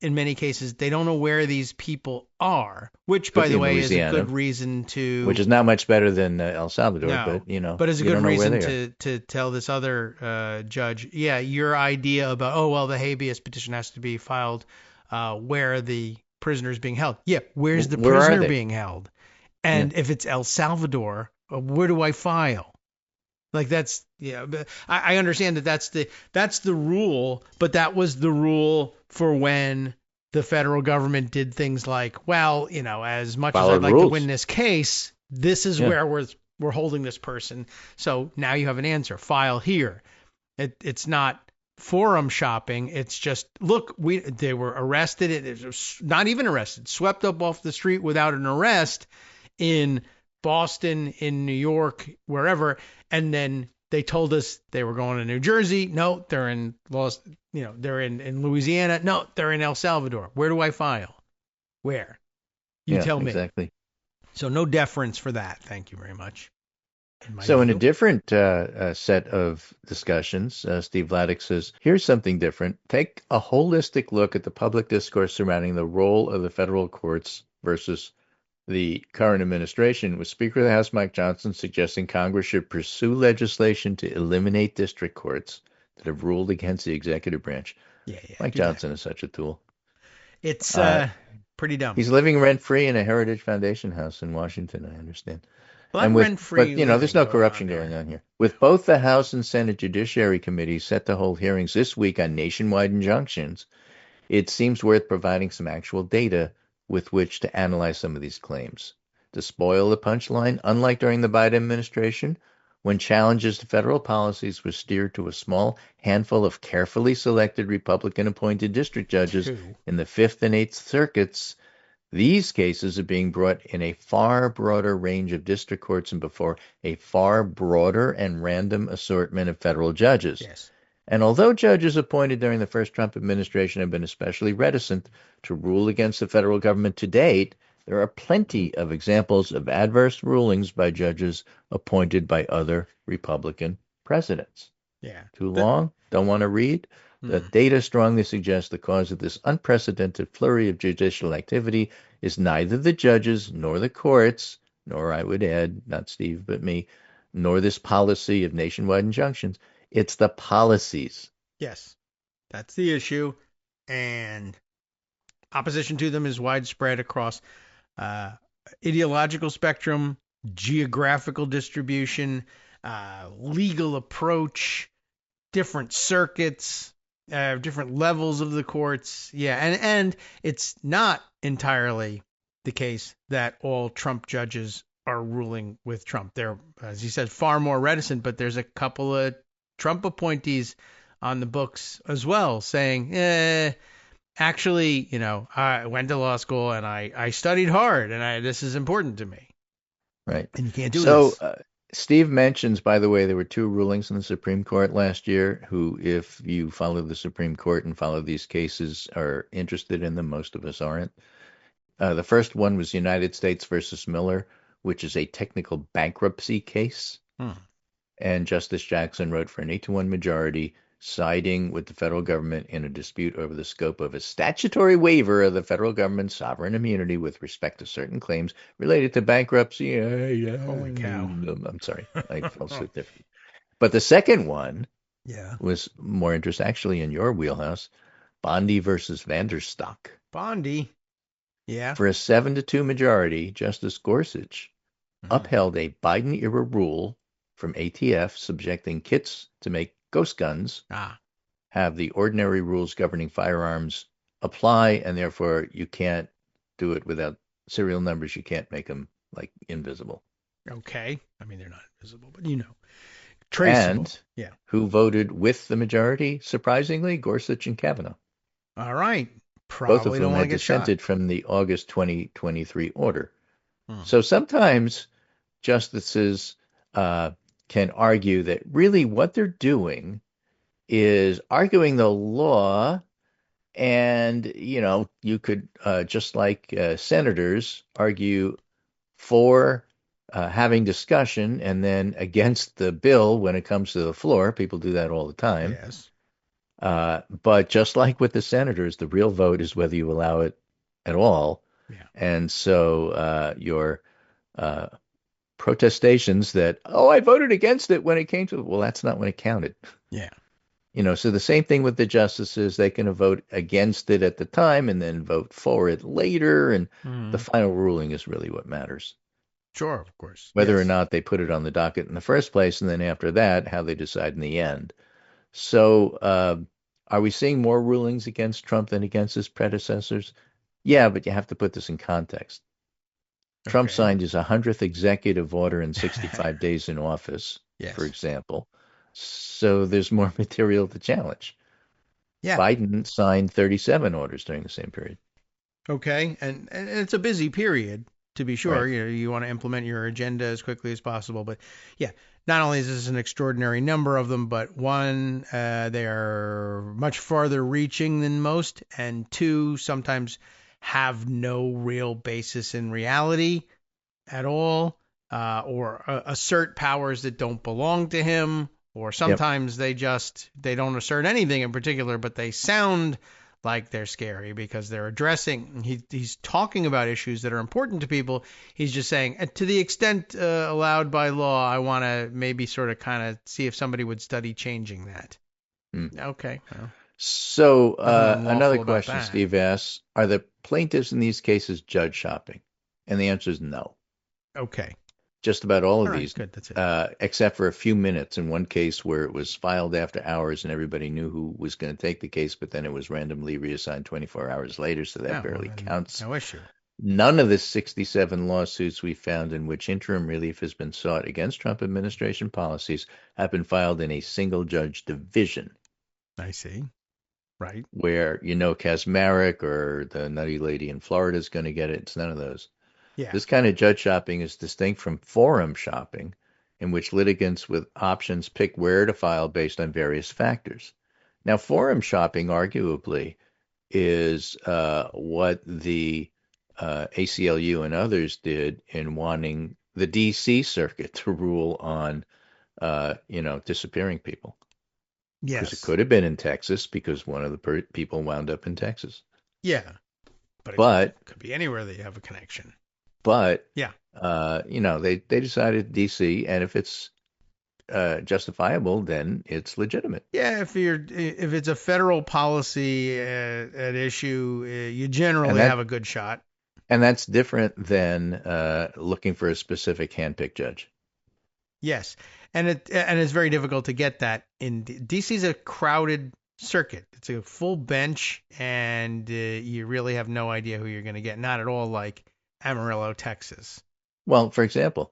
In many cases, they don't know where these people are, which, by the way, is a good reason to... Which is not much better than El Salvador, but it's a good reason to tell this other judge, your idea about, the habeas petition has to be filed where the prisoner is being held. Yeah, where's the prisoner being held? And if it's El Salvador, where do I file? Like that's I understand that's the rule, but that was the rule for when the federal government did things like, as much as I'd like to win this case, this is where we're holding this person. So now you have an answer. File here. It's not forum shopping. It's just look, they were arrested. It was not even arrested. Swept up off the street without an arrest in Boston, in New York, wherever, and then they told us they were going to New Jersey. No, they're in they're in Louisiana. No, they're in El Salvador. Where do I file? Where? You tell me. Exactly. So no deference for that. Thank you very much. So in a different set of discussions, Steve Vladeck says, here's something different. Take a holistic look at the public discourse surrounding the role of the federal courts versus the current administration, with Speaker of the House Mike Johnson suggesting Congress should pursue legislation to eliminate district courts that have ruled against the executive branch. Mike Johnson is such a tool. It's pretty dumb. He's living rent-free in a Heritage Foundation house in Washington, I understand. Well, rent-free. But, there's no corruption going on here. With both the House and Senate Judiciary Committees set to hold hearings this week on nationwide injunctions, it seems worth providing some actual data with which to analyze some of these claims. To spoil the punchline, unlike during the Biden administration, when challenges to federal policies were steered to a small handful of carefully selected Republican-appointed district judges in the Fifth and Eighth Circuits, these cases are being brought in a far broader range of district courts and before a far broader and random assortment of federal judges. Yes. And although judges appointed during the first Trump administration have been especially reticent to rule against the federal government to date, there are plenty of examples of adverse rulings by judges appointed by other Republican presidents. Yeah. Too long? Don't want to read? The data strongly suggests the cause of this unprecedented flurry of judicial activity is neither the judges nor the courts, nor I would add, not Steve, but me, nor this policy of nationwide injunctions. It's the policies. Yes, that's the issue. And opposition to them is widespread across ideological spectrum, geographical distribution, legal approach, different circuits, different levels of the courts. Yeah, and it's not entirely the case that all Trump judges are ruling with Trump. They're, as he said, far more reticent, but there's a couple of Trump appointees on the books as well saying, actually, I went to law school and I studied hard and this is important to me. Right. And you can't do this. So Steve mentions, by the way, there were 2 rulings in the Supreme Court last year who, if you follow the Supreme Court and follow these cases, are interested in them. Most of us aren't. The first one was United States versus Miller, which is a technical bankruptcy case. And Justice Jackson wrote for an 8-1 majority, siding with the federal government in a dispute over the scope of a statutory waiver of the federal government's sovereign immunity with respect to certain claims related to bankruptcy. Holy cow. I'm sorry. I felt so different. But the second one was more interesting, actually in your wheelhouse, Bondi versus Vanderstock. Bondi. Yeah. For a 7-2 majority, Justice Gorsuch upheld a Biden-era rule from ATF subjecting kits to make ghost guns have the ordinary rules governing firearms apply, and therefore you can't do it without serial numbers. You can't make them like invisible. Okay. I mean, they're not invisible, but traceable. And who voted with the majority? Surprisingly, Gorsuch and Kavanaugh. All right. Probably both of don't whom want had to get dissented shot. from the August 2023 order. So sometimes justices can argue that really what they're doing is arguing the law, and you could just like senators argue for having discussion and then against the bill when it comes to the floor. People do that all the time. Yes. But just like with the senators, the real vote is whether you allow it at all. Yeah. And so your protestations that, I voted against it when it came to, well, that's not when it counted. Yeah. So the same thing with the justices, they can vote against it at the time and then vote for it later. And the final ruling is really what matters. Sure, of course. Whether or not they put it on the docket in the first place, and then after that, how they decide in the end. So are we seeing more rulings against Trump than against his predecessors? Yeah, but you have to put this in context. Trump signed his 100th executive order in 65 days in office, for example. So there's more material to challenge. Yeah. Biden signed 37 orders during the same period. Okay. And it's a busy period, to be sure. Right. You want to implement your agenda as quickly as possible. But yeah, not only is this an extraordinary number of them, but one, they are much farther reaching than most. And 2, sometimes have no real basis in reality at all, or assert powers that don't belong to him, or sometimes they don't assert anything in particular, but they sound like they're scary because they're addressing, he's talking about issues that are important to people. He's just saying, to the extent allowed by law, I want to maybe sort of kind of see if somebody would study changing that. Okay. Well. So another about question that. Steve asks, are the plaintiffs in these cases judge shopping? And the answer is no. Okay. Just about all of All right, these, good, that's it. Except for a few minutes in one case where it was filed after hours and everybody knew who was going to take the case, but then it was randomly reassigned 24 hours later, so that barely counts. No issue. None of the 67 lawsuits we found in which interim relief has been sought against Trump administration policies have been filed in a single judge division. I see. Right. Where, Kasmarek or the nutty lady in Florida is going to get it. It's none of those. Yeah. This kind of judge shopping is distinct from forum shopping, in which litigants with options pick where to file based on various factors. Now, forum shopping, arguably, is what the ACLU and others did in wanting the D.C. Circuit to rule on, disappearing people. Yes. Because it could have been in Texas because one of the people wound up in Texas. Yeah. But it could be anywhere that you have a connection. But, yeah, they decided D.C., and if it's justifiable, then it's legitimate. Yeah, if it's a federal policy at issue, you generally have a good shot. And that's different than looking for a specific handpicked judge. Yes, and it's very difficult to get that in DC's a crowded circuit. It's a full bench, and you really have no idea who you're going to get. Not at all like Amarillo, Texas. Well, for example,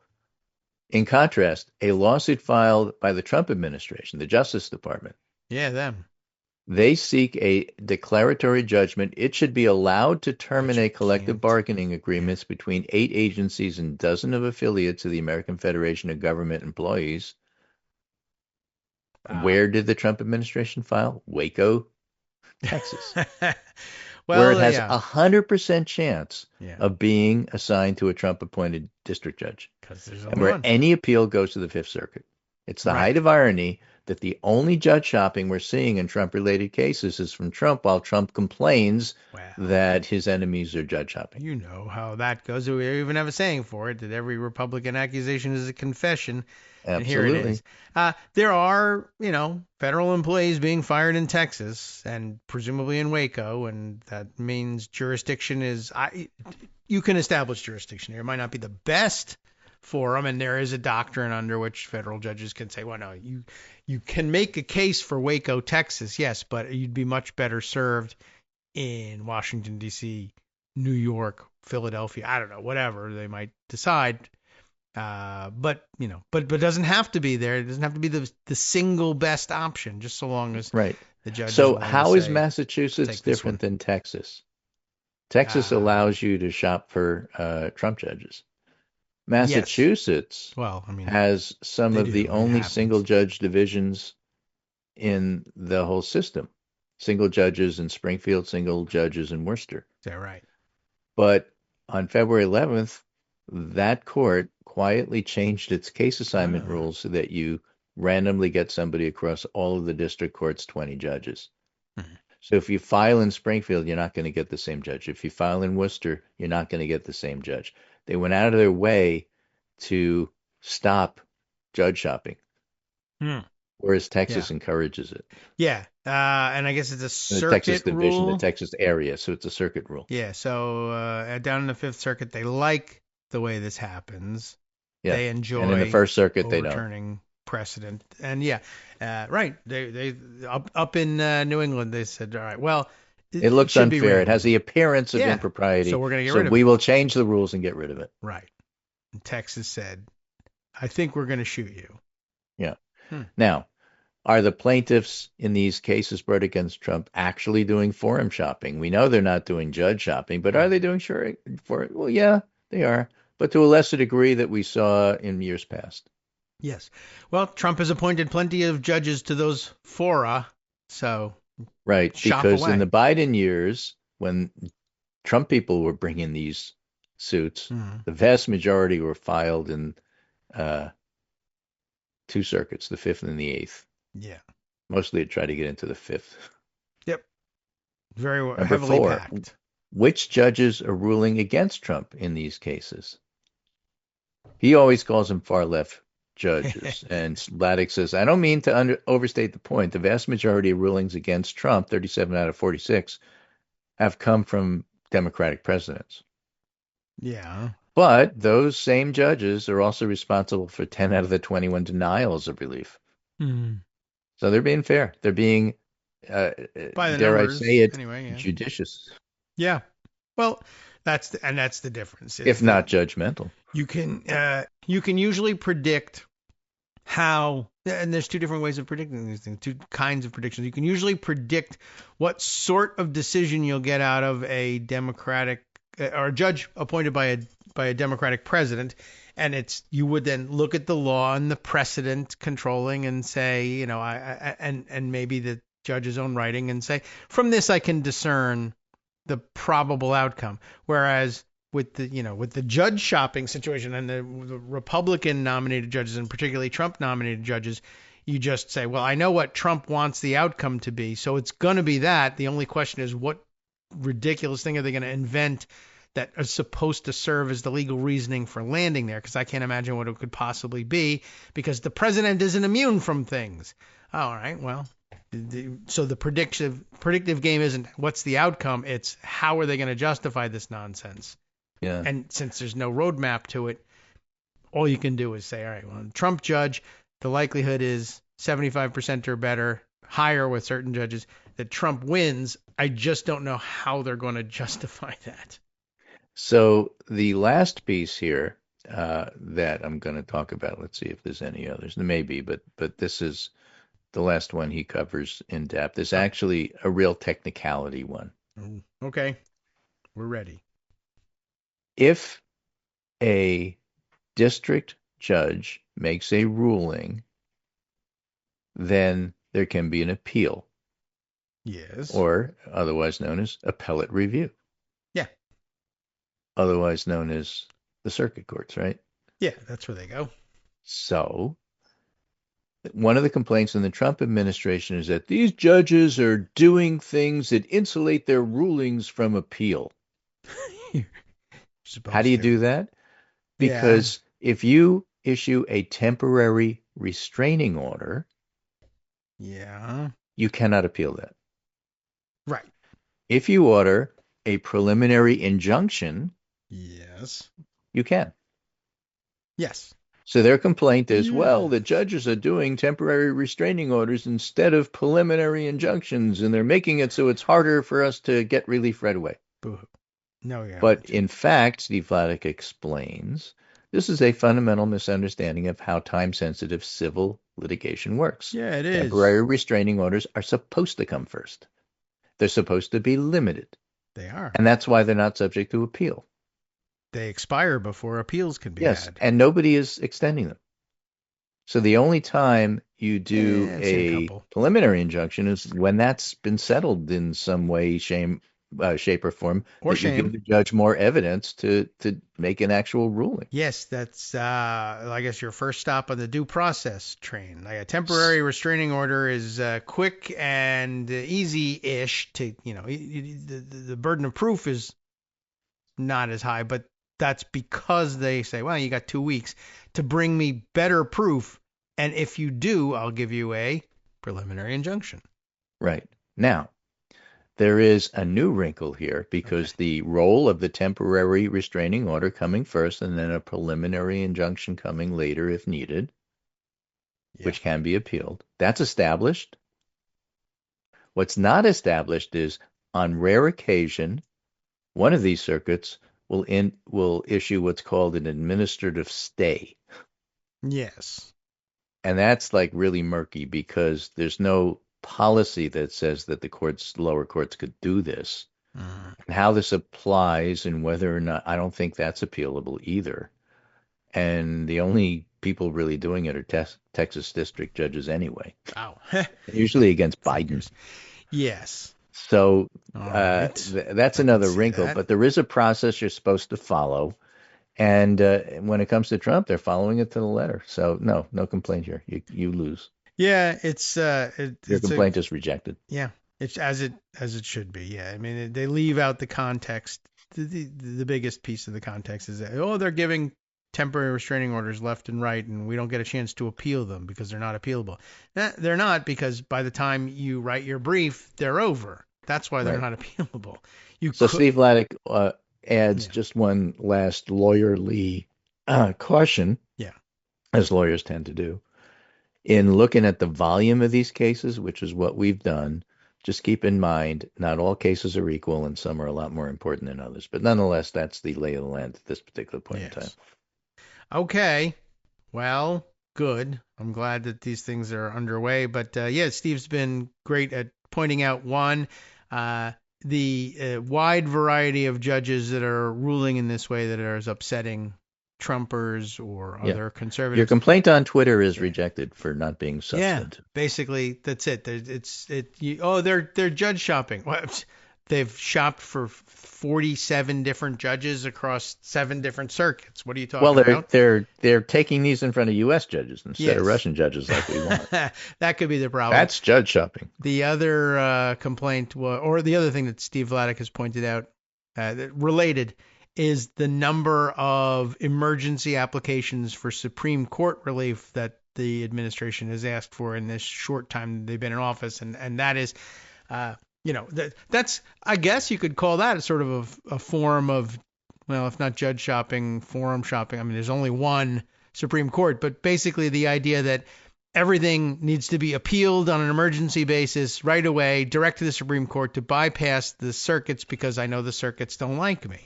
in contrast, a lawsuit filed by the Trump administration, the Justice Department. Yeah, them. They seek a declaratory judgment. It should be allowed to terminate collective bargaining agreements between 8 agencies and dozens of affiliates of the American Federation of Government Employees. Where did the Trump administration file? Waco, Texas. Where it has 100% chance of being assigned to a Trump-appointed district judge. And where any appeal goes to the Fifth Circuit. It's the height of irony that the only judge shopping we're seeing in Trump-related cases is from Trump, while Trump complains that his enemies are judge shopping. You know how that goes. We even have a saying for it, that every Republican accusation is a confession. Absolutely. And here it is. There are, federal employees being fired in Texas and presumably in Waco, and that means jurisdiction is you can establish jurisdiction here. It might not be the best forum, and there is a doctrine under which federal judges can say, well, no, you can make a case for Waco, Texas, yes, but you'd be much better served in Washington, D.C., New York, Philadelphia, I don't know, whatever they might decide. But it doesn't have to be there. It doesn't have to be the single best option, just so long as the judge. So how is Massachusetts different than Texas? Texas allows you to shop for Trump judges. Massachusetts has some of the only single judge divisions in the whole system. Single judges in Springfield, single judges in Worcester. Is that right? But on February 11th, that court quietly changed its case assignment rules so that you randomly get somebody across all of the district court's 20 judges. Mm-hmm. So if you file in Springfield, you're not going to get the same judge. If you file in Worcester, you're not going to get the same judge. They went out of their way to stop judge shopping, whereas Texas encourages it. Yeah, and I guess it's a circuit the Texas division, rule. the Texas area, so it's a circuit rule. Yeah, so down in the Fifth Circuit, they like the way this happens. Yeah. They enjoy. And in the First Circuit, they don't. Overturning precedent, and right. They up in New England, they said, all right, well. It looks unfair. It has the appearance of impropriety. So we're going to get rid of it. So we will change the rules and get rid of it. Right. And Texas said, I think we're going to shoot you. Yeah. Now, are the plaintiffs in these cases brought against Trump actually doing forum shopping? We know they're not doing judge shopping, but are they doing for it? Well, yeah, they are, but to a lesser degree that we saw in years past. Yes. Well, Trump has appointed plenty of judges to those fora, so... Right, because in the Biden years, when Trump people were bringing these suits, the vast majority were filed in 2 circuits, the 5th and the 8th. Yeah. Mostly to try to get into the 5th. Yep. Very Number heavily 4, packed. Which judges are ruling against Trump in these cases? He always calls them far left judges. And Laddick says, I don't mean to overstate the point. The vast majority of rulings against Trump, 37 out of 46, have come from Democratic presidents. Yeah. But those same judges are also responsible for 10 out of the 21 denials of relief. So they're being fair. They're being, by the dare numbers, I say it, anyway, judicious. Yeah. Well, That's the difference. if not judgmental. You can usually predict how, and there's two different ways of predicting these things, two kinds of predictions. You can usually predict what sort of decision you'll get out of a Democratic or a judge appointed by a Democratic president, and you would then look at the law and the precedent controlling and say, and maybe the judge's own writing and say, from this I can discern the probable outcome. Whereas with the judge shopping situation and the Republican nominated judges, and particularly Trump nominated judges, you just say, well, I know what Trump wants the outcome to be, so it's going to be that. The only question is, what ridiculous thing are they going to invent that is supposed to serve as the legal reasoning for landing there? Because I can't imagine what it could possibly be, because the president isn't immune from things. All right, well, so the predictive game isn't what's the outcome, it's how are they going to justify this nonsense. Yeah. And since there's no roadmap to it, all you can do is say, all right, well, Trump judge, the likelihood is 75% or better, higher with certain judges, that Trump wins. I just don't know how they're going to justify that. So the last piece here that I'm going to talk about, let's see if there's any others. There may be, but this is the last one he covers in depth. Is actually a real technicality one. Okay, we're ready. If a district judge makes a ruling, then there can be an appeal. Yes. Or otherwise known as appellate review. Yeah. Otherwise known as the circuit courts, right? Yeah, that's where they go. So one of the complaints in the Trump administration is that these judges are doing things that insulate their rulings from appeal. How do you do that? Because if you issue a temporary restraining order, you cannot appeal that. Right. If you order a preliminary injunction, you can. Yes. So their complaint is, well, the judges are doing temporary restraining orders instead of preliminary injunctions, and they're making it so it's harder for us to get relief right away. Boo. No, yeah. But in fact, Steve Vladeck explains, this is a fundamental misunderstanding of how time-sensitive civil litigation works. Yeah, it is. Temporary restraining orders are supposed to come first. They're supposed to be limited. They are. And that's why they're not subject to appeal. They expire before appeals can be had. And nobody is extending them. So the only time you do a preliminary injunction is when that's been settled in some way, shape, or form, or that you give the judge more evidence to make an actual ruling. Yes, that's, I guess, your first stop on the due process train. Like a temporary restraining order is quick and easy-ish to, the burden of proof is not as high, but that's because they say, well, you got 2 weeks to bring me better proof, and if you do, I'll give you a preliminary injunction. Right. Now, there is a new wrinkle here because the role of the temporary restraining order coming first and then a preliminary injunction coming later if needed, which can be appealed, that's established. What's not established is, on rare occasion, one of these circuits will issue what's called an administrative stay. Yes. And that's like really murky because there's no policy that says that the lower courts could do this. And how this applies and whether or not, I don't think that's appealable either. And the only people really doing it are Texas district judges anyway. Wow. Usually against Biden. Yes. So that's another wrinkle, but there is a process you're supposed to follow. And when it comes to Trump, they're following it to the letter. So no complaint here. You lose. Yeah, your complaint is rejected. Yeah, it's as it should be. Yeah, I mean they leave out the context. The biggest piece of the context is that they're giving temporary restraining orders left and right, and we don't get a chance to appeal them because they're not appealable. They're not, because by the time you write your brief, they're over. That's why they're not appealable. Steve Vladeck adds just one last lawyerly caution, as lawyers tend to do, in looking at the volume of these cases, which is what we've done. just keep in mind, not all cases are equal, and some are a lot more important than others. But nonetheless, that's the lay of the land at this particular point in time. Okay. Well, good. I'm glad that these things are underway. But Steve's been great at pointing out the wide variety of judges that are ruling in this way that are upsetting Trumpers or other conservatives. Your complaint on Twitter is rejected for not being substantive. Yeah, basically that's it. They're judge shopping. They've shopped for 47 different judges across 7 different circuits. What are you talking about? Well, they're taking these in front of U.S. judges instead of Russian judges like we want. That could be the problem. That's judge shopping. The other complaint, or the other thing that Steve Vladeck has pointed out related, is the number of emergency applications for Supreme Court relief that the administration has asked for in this short time they've been in office. And that is, that's, I guess you could call that a sort of a form of, well, if not judge shopping, forum shopping. I mean, there's only one Supreme Court, but basically the idea that everything needs to be appealed on an emergency basis right away, direct to the Supreme Court to bypass the circuits because I know the circuits don't like me.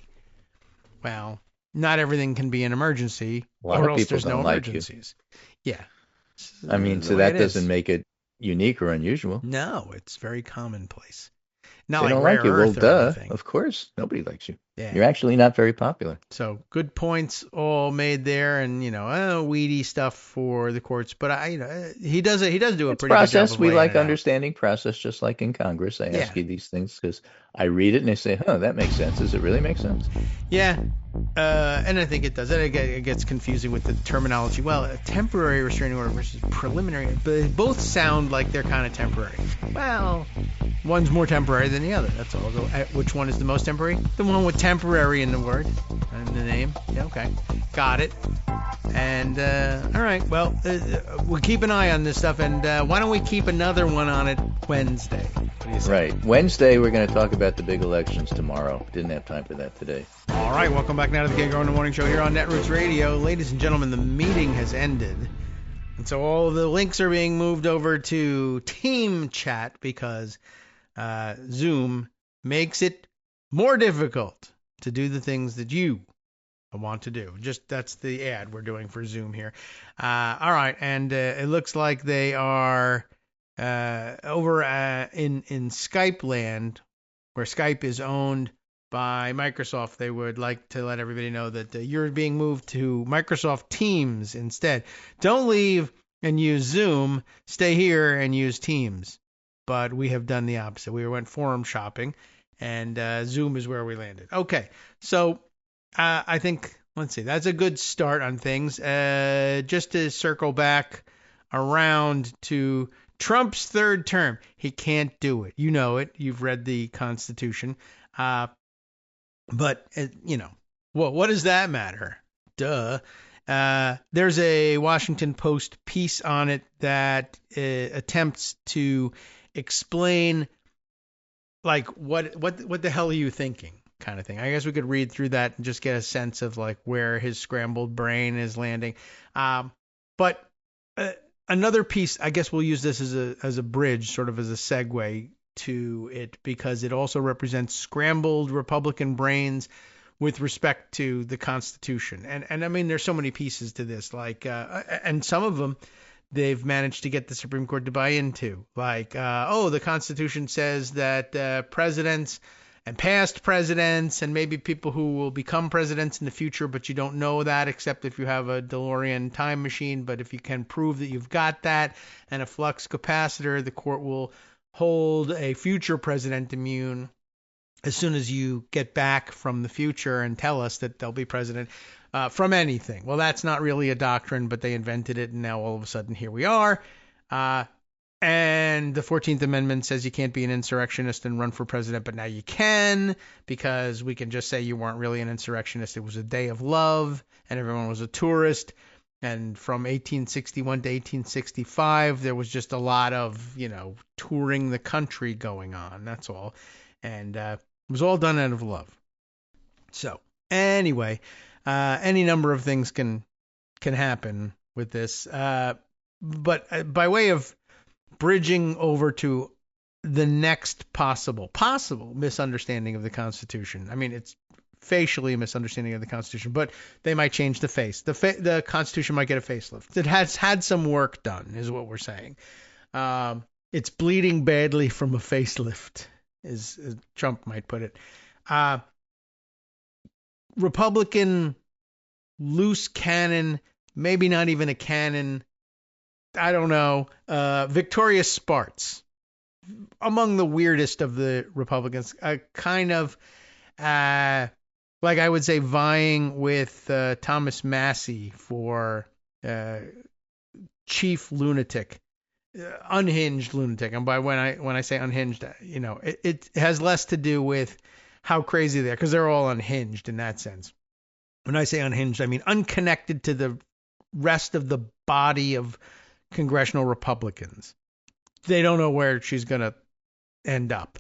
Well, not everything can be an emergency, or else there's no emergencies. Yeah. I mean, so that doesn't make it unique or unusual. No, it's very commonplace. Not they don't like you. Well, duh. Of course, nobody likes you. Yeah. You're actually not very popular. So good points all made there, and weedy stuff for the courts. But he does do a pretty good job. We like understanding process, just like in Congress. I ask you these things because I read it and I say, that makes sense. Does it really make sense? Yeah. And I think it does. It gets confusing with the terminology. Well, a temporary restraining order versus preliminary, but they both sound like they're kind of temporary. Well, one's more temporary than the other. That's all. Which one is the most temporary? The one with temporary in the word and the name. Yeah, okay. Got it. And all right. Well, we'll keep an eye on this stuff. And why don't we keep another one on it Wednesday? What do you say? Right. Wednesday, we're going to talk about the big elections tomorrow. Didn't have time for that today. All right. Welcome back now to the Kagro in the Morning Show here on Netroots Radio. Ladies and gentlemen, the meeting has ended. And so all of the links are being moved over to Team Chat because Zoom makes it more difficult to do the things that you want to do. Just that's the ad we're doing for Zoom here. All right, and it looks like they are over in Skype land, where Skype is owned by Microsoft. They would like to let everybody know that you're being moved to Microsoft Teams instead. Don't leave and use Zoom. Stay here and use Teams. But we have done the opposite. We went forum shopping, and Zoom is where we landed. Okay, so I think, let's see, that's a good start on things. Just to circle back around to Trump's third term. He can't do it. You know it. You've read the Constitution. But, what does that matter? Duh. There's a Washington Post piece on it that attempts to explain, like, what the hell are you thinking, kind of thing. I guess we could read through that and just get a sense of like where his scrambled brain is landing. But another piece, I guess we'll use this as a bridge, sort of as a segue to it, because it also represents scrambled Republican brains with respect to the Constitution. And I mean, there's so many pieces to this, like, and some of them they've managed to get the Supreme Court to buy into, like, the Constitution says that presidents and past presidents and maybe people who will become presidents in the future, but you don't know that except if you have a DeLorean time machine. But if you can prove that you've got that and a flux capacitor, the court will hold a future president immune as soon as you get back from the future and tell us that they'll be president from anything. Well, that's not really a doctrine, but they invented it, and now all of a sudden here we are. And the 14th Amendment says you can't be an insurrectionist and run for president, but now you can, because we can just say you weren't really an insurrectionist. It was a day of love, and everyone was a tourist. And from 1861 to 1865, there was just a lot of, touring the country going on. That's all. And it was all done out of love. So anyway, any number of things can happen with this. But by way of bridging over to the next possible misunderstanding of the Constitution. I mean, it's facially a misunderstanding of the Constitution, but they might change the face. The Constitution might get a facelift. It has had some work done, is what we're saying. It's bleeding badly from a facelift, as Trump might put it. Republican loose cannon, maybe not even a cannon, I don't know, Victoria Spartz, among the weirdest of the Republicans, kind of, like I would say, vying with Thomas Massey for chief lunatic, unhinged lunatic. And by when I say unhinged, it has less to do with how crazy they are, because they're all unhinged in that sense. When I say unhinged, I mean unconnected to the rest of the body of congressional Republicans. They don't know where she's going to end up.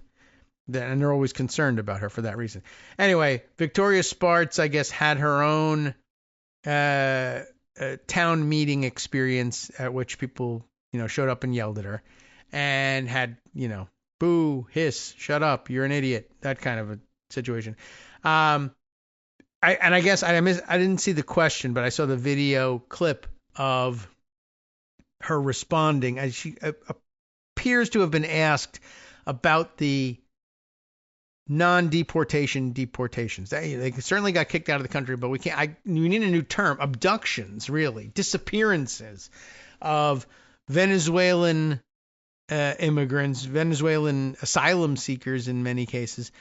And they're always concerned about her for that reason. Anyway, Victoria Spartz, I guess, had her own town meeting experience at which people, showed up and yelled at her and had, boo, hiss, shut up, you're an idiot, that kind of a situation. I didn't see the question, but I saw the video clip of her responding, as she appears to have been asked about the deportations. They certainly got kicked out of the country, but we need a new term: abductions, really, disappearances of Venezuelan immigrants, Venezuelan asylum seekers in many cases,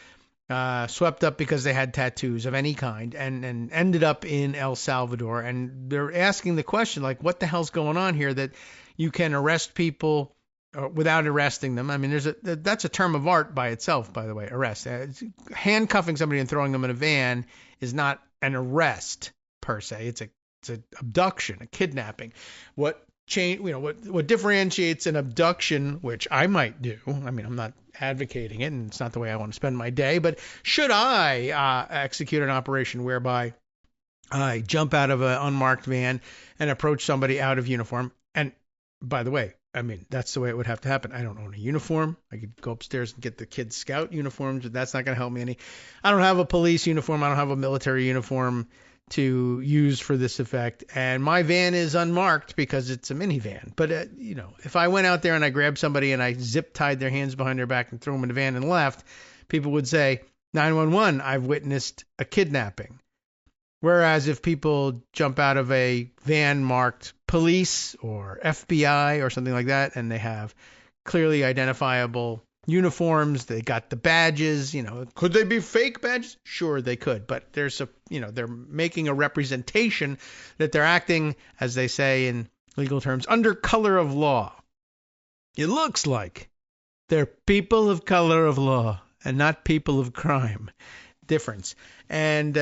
swept up because they had tattoos of any kind and ended up in El Salvador. And they're asking the question, like, what the hell's going on here that you can arrest people without arresting them? I mean, that's a term of art by itself, by the way, arrest. Handcuffing somebody and throwing them in a van is not an arrest per se. It's an abduction, a kidnapping. What differentiates an abduction, which I might do, I mean, I'm not advocating it, and it's not the way I want to spend my day, but should I execute an operation whereby I jump out of an unmarked van and approach somebody out of uniform? And by the way, I mean, that's the way it would have to happen. I don't own a uniform. I could go upstairs and get the kids' scout uniforms, but that's not going to help me any. I don't have a police uniform. I don't have a military uniform to use for this effect. And my van is unmarked because it's a minivan. But, if I went out there and I grabbed somebody and I zip tied their hands behind their back and threw them in the van and left, people would say, 911, I've witnessed a kidnapping. Whereas if people jump out of a van marked police or FBI or something like that, and they have clearly identifiable uniforms, they got the badges, could they be fake badges? Sure, they could. But they're making a representation that they're acting, as they say in legal terms, under color of law. It looks like they're people of color of law and not people of crime. Difference. And,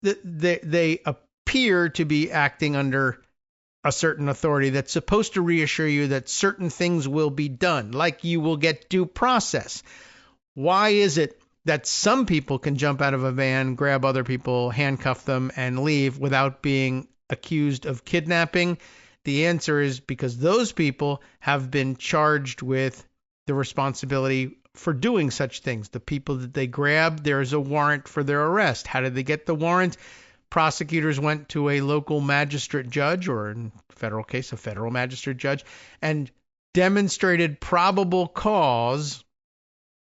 they appear to be acting under a certain authority that's supposed to reassure you that certain things will be done, like you will get due process. Why is it that some people can jump out of a van, grab other people, handcuff them, and leave without being accused of kidnapping? The answer is because those people have been charged with the responsibility for doing such things. The people that they grabbed, there is a warrant for their arrest. How did they get the warrant? Prosecutors went to a local magistrate judge, or in federal case, a federal magistrate judge, and demonstrated probable cause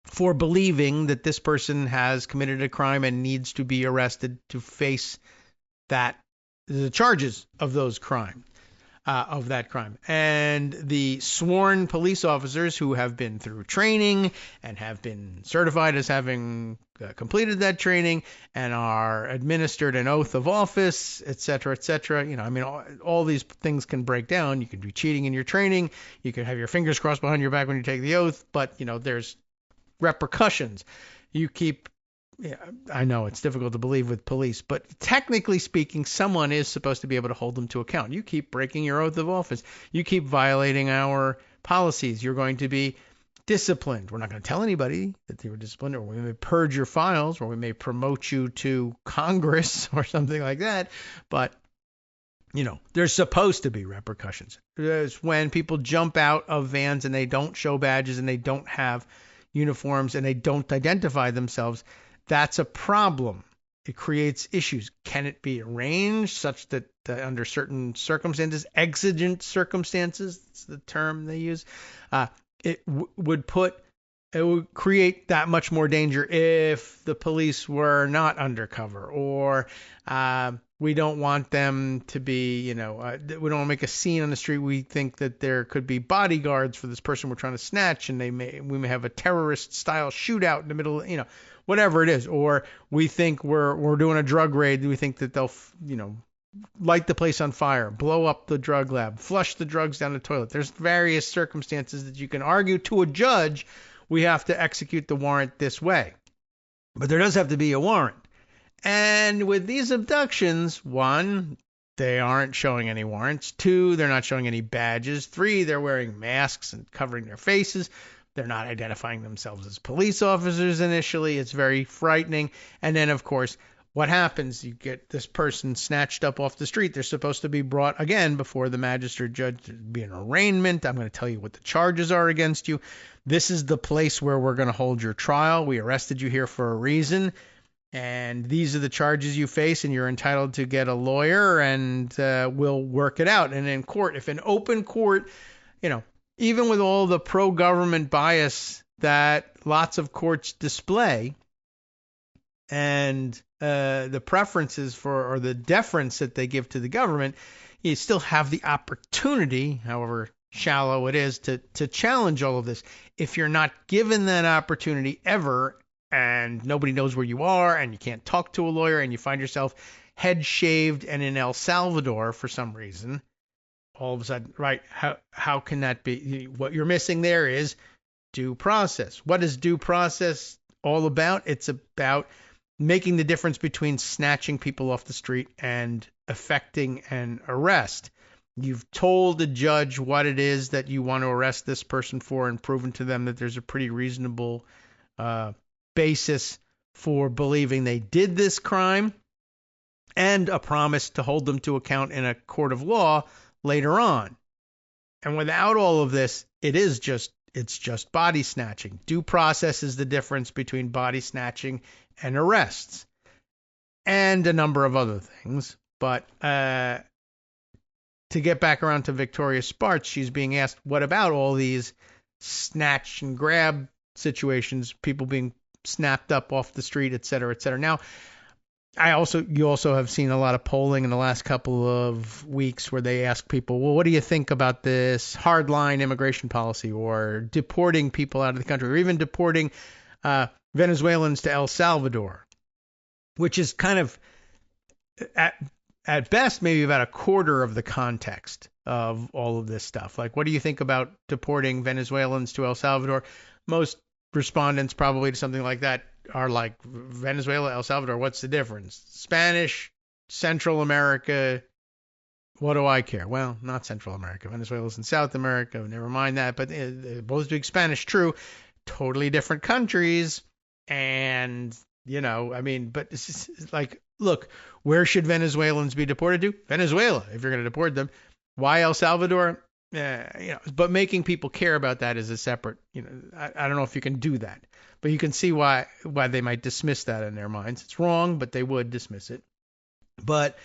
for believing that this person has committed a crime and needs to be arrested to face the charges of those crimes. Of that crime. And the sworn police officers who have been through training and have been certified as having completed that training and are administered an oath of office, et cetera, et cetera. All these things can break down. You could be cheating in your training. You could have your fingers crossed behind your back when you take the oath, but, there's repercussions. I know it's difficult to believe with police, but technically speaking, someone is supposed to be able to hold them to account. You keep breaking your oath of office. You keep violating our policies. You're going to be disciplined. We're not going to tell anybody that they were disciplined, or we may purge your files, or we may promote you to Congress or something like that. But there's supposed to be repercussions. It's when people jump out of vans and they don't show badges and they don't have uniforms and they don't identify themselves. That's a problem. It creates issues. Can it be arranged such that under certain circumstances, exigent circumstances, that's the term they use, it would create that much more danger if the police were not undercover, or we don't want them to be, we don't want to make a scene on the street. We think that there could be bodyguards for this person we're trying to snatch, and we may have a terrorist style shootout in the middle, whatever it is. Or we think we're doing a drug raid. We think that they'll, light the place on fire, blow up the drug lab, flush the drugs down the toilet. There's various circumstances that you can argue to a judge. We have to execute the warrant this way. But there does have to be a warrant. And with these abductions, 1, they aren't showing any warrants. 2, they're not showing any badges. 3, they're wearing masks and covering their faces. They're not identifying themselves as police officers initially. It's very frightening. And then, of course, what happens? You get this person snatched up off the street. They're supposed to be brought again before the magistrate judge. There'd be an arraignment. I'm going to tell you what the charges are against you. This is the place where we're going to hold your trial. We arrested you here for a reason. And these are the charges you face, and you're entitled to get a lawyer, and we'll work it out. And in court, if an open court, even with all the pro-government bias that lots of courts display, and the preferences for, or the deference that they give to the government, you still have the opportunity, however shallow it is, to challenge all of this. If you're not given that opportunity ever, and nobody knows where you are, and you can't talk to a lawyer, and you find yourself head shaved and in El Salvador for some reason, all of a sudden, right, how can that be? What you're missing there is due process. What is due process all about? It's about making the difference between snatching people off the street and effecting an arrest. You've told the judge what it is that you want to arrest this person for, and proven to them that there's a pretty reasonable basis for believing they did this crime, and a promise to hold them to account in a court of law later on. And without all of this, it's just body snatching. Due process is the difference between body snatching and arrests, and a number of other things. But to get back around to Victoria Spartz, she's being asked, what about all these snatch and grab situations, people being snapped up off the street, et cetera, et cetera. Now, you also have seen a lot of polling in the last couple of weeks where they ask people, well, what do you think about this hardline immigration policy, or deporting people out of the country, or even deporting Venezuelans to El Salvador, which is kind of, at best, maybe about a quarter of the context of all of this stuff. Like, what do you think about deporting Venezuelans to El Salvador? Most respondents probably to something like that are like, Venezuela, El Salvador, what's the difference? Spanish, Central America, what do I care? Well, not Central America. Venezuela's in South America, never mind that, but they both speak Spanish, true. Totally different countries. And, but it's just like, look, where should Venezuelans be deported to? Venezuela, if you're going to deport them. Why El Salvador? But making people care about that is a separate, I don't know if you can do that, but you can see why they might dismiss that in their minds. It's wrong, but they would dismiss it. But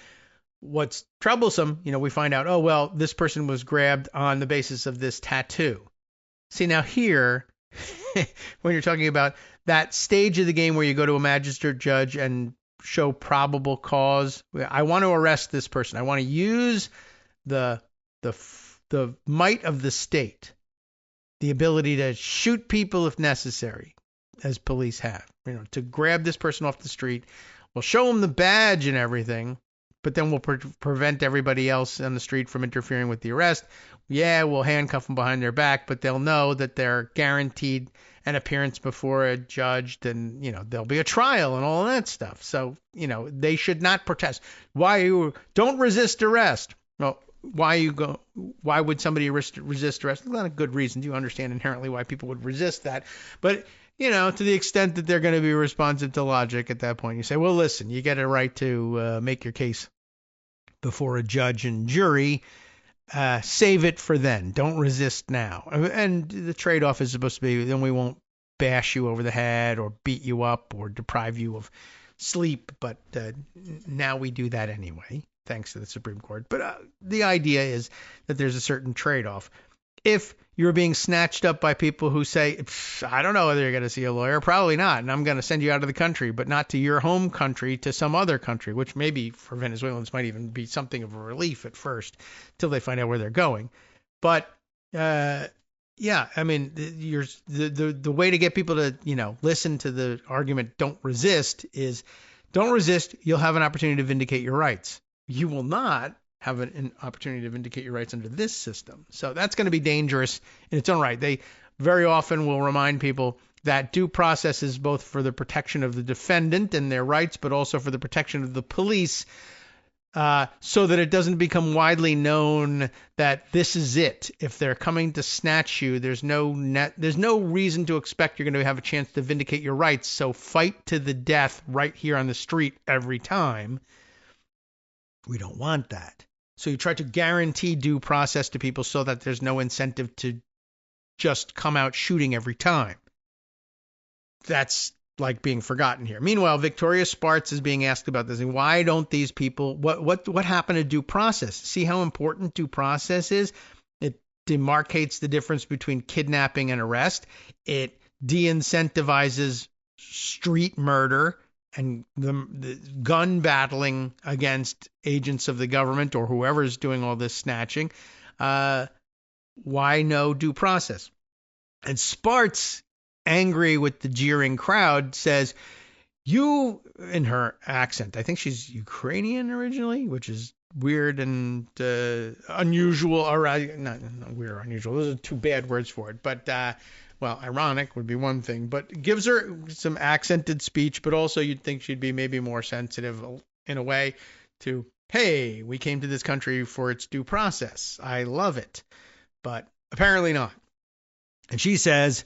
what's troublesome, we find out, oh, well, this person was grabbed on the basis of this tattoo. See, now here, when you're talking about that stage of the game where you go to a magistrate judge and show probable cause, I want to arrest this person. I want to use the might of the state, the ability to shoot people if necessary, as police have, to grab this person off the street. We'll show them the badge and everything, but then we'll prevent everybody else on the street from interfering with the arrest. Yeah, we'll handcuff them behind their back, but they'll know that they're guaranteed an appearance before a judge, then, there'll be a trial and all of that stuff. So, they should not protest. Don't resist arrest. Well, why would somebody resist arrest? Not a good reason. Do you understand inherently why people would resist that? But, to the extent that they're going to be responsive to logic at that point, you say, well, listen, you get a right to make your case before a judge and jury, save it for then. Don't resist now. And the trade-off is supposed to be then we won't bash you over the head or beat you up or deprive you of sleep. But now we do that anyway, thanks to the Supreme Court. But the idea is that there's a certain trade-off. If you're being snatched up by people who say, I don't know whether you're going to see a lawyer, probably not, and I'm going to send you out of the country, but not to your home country, to some other country, which maybe for Venezuelans might even be something of a relief at first, till they find out where they're going. But yeah, I mean, the way to get people to listen to the argument, don't resist, is don't resist. You'll have an opportunity to vindicate your rights. You will not have an opportunity to vindicate your rights under this system. So that's going to be dangerous in its own right. They very often will remind people that due process is both for the protection of the defendant and their rights, but also for the protection of the police, so that it doesn't become widely known that this is it. If they're coming to snatch you, there's no reason to expect you're going to have a chance to vindicate your rights. So fight to the death right here on the street every time. We don't want that. So you try to guarantee due process to people so that there's no incentive to just come out shooting every time. That's like being forgotten here. Meanwhile, Victoria Spartz is being asked about this. And why don't these people, what happened to due process? See how important due process is? It demarcates the difference between kidnapping and arrest. It de-incentivizes street murder and the gun battling against agents of the government or whoever's doing all this snatching. Why no due process? And Spartz, angry with the jeering crowd, says, you, in her accent, I think she's Ukrainian originally, which is weird and unusual, or not weird or unusual. Those are two bad words for it. But well, ironic would be one thing, but gives her some accented speech, but also you'd think she'd be maybe more sensitive in a way to, hey, we came to this country for its due process. I love it. But apparently not. And she says,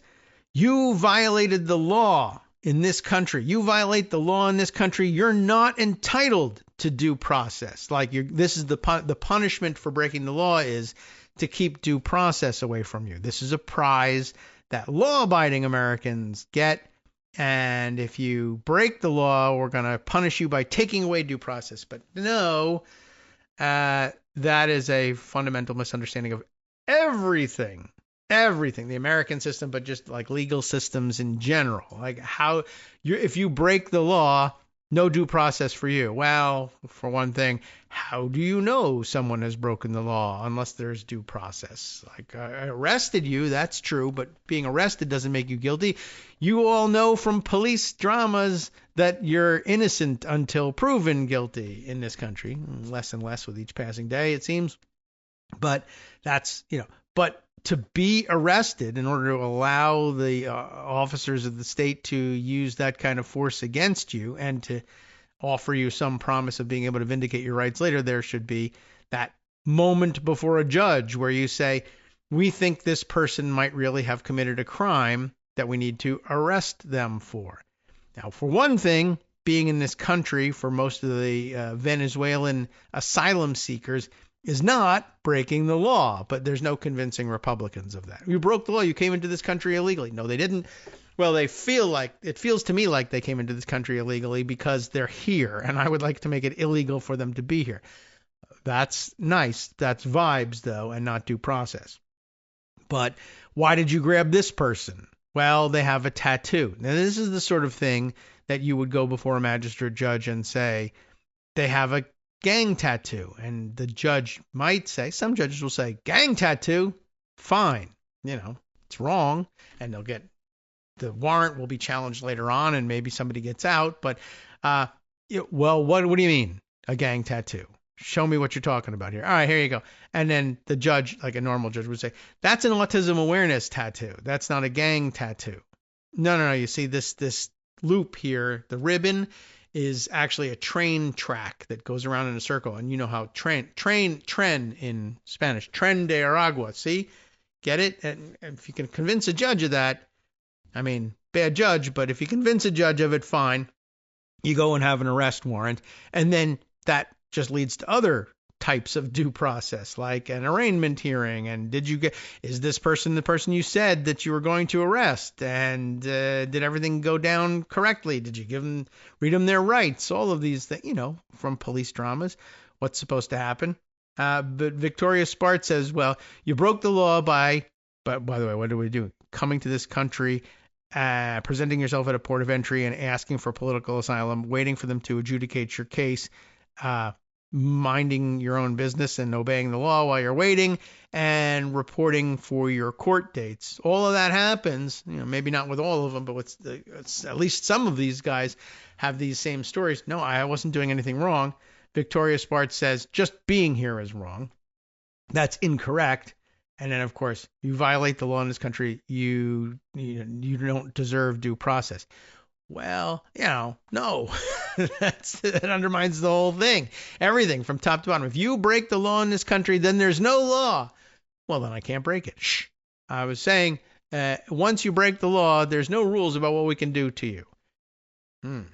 you violated the law in this country. You violate the law in this country. You're not entitled to due process. Like this is the punishment for breaking the law is to keep due process away from you. This is a prize that law-abiding Americans get, and if you break the law, we're going to punish you by taking away due process. But no, that is a fundamental misunderstanding of everything, the American system, but just like legal systems in general. Like if you break the law, no due process for you. Well, for one thing, how do you know someone has broken the law unless there's due process? Like I arrested you, that's true, but being arrested doesn't make you guilty. You all know from police dramas that you're innocent until proven guilty in this country. Less and less with each passing day, it seems. But that's, but to be arrested in order to allow the officers of the state to use that kind of force against you and to offer you some promise of being able to vindicate your rights later, there should be that moment before a judge where you say, we think this person might really have committed a crime that we need to arrest them for. Now, for one thing, being in this country for most of the Venezuelan asylum seekers is not breaking the law, but there's no convincing Republicans of that. You broke the law. You came into this country illegally. No, they didn't. Well, it feels to me like they came into this country illegally because they're here, and I would like to make it illegal for them to be here. That's nice. That's vibes, though, and not due process. But why did you grab this person? Well, they have a tattoo. Now, this is the sort of thing that you would go before a magistrate judge and say, they have a gang tattoo. And the judge might say, some judges will say, gang tattoo, fine. It's wrong. And the warrant will be challenged later on and maybe somebody gets out. But, well, what do you mean, a gang tattoo? Show me what you're talking about here. All right, here you go. And then the judge, like a normal judge, would say, that's an autism awareness tattoo. That's not a gang tattoo. No. You see this loop here, the ribbon is actually a train track that goes around in a circle. And you know how tren in Spanish, tren de Aragua. See? Get it? And if you can convince a judge of that, I mean, bad judge, but if you convince a judge of it, fine. You go and have an arrest warrant. And then that just leads to other types of due process, like an arraignment hearing. And is this person the person you said that you were going to arrest? And did everything go down correctly? Did you read them their rights? All of these things, from police dramas, what's supposed to happen. But Victoria Spart says, well, you broke the law but by the way, what do we do? Coming to this country, presenting yourself at a port of entry and asking for political asylum, waiting for them to adjudicate your case, minding your own business and obeying the law while you're waiting, and reporting for your court dates. All of that happens, maybe not with all of them, but it's at least some of these guys have these same stories. No, I wasn't doing anything wrong. Victoria Spart says just being here is wrong. That's incorrect. And then, of course, you violate the law in this country, you don't deserve due process. Well, no. That undermines the whole thing. Everything from top to bottom. If you break the law in this country, then there's no law. Well, then I can't break it. Shh. I was saying, once you break the law, there's no rules about what we can do to you.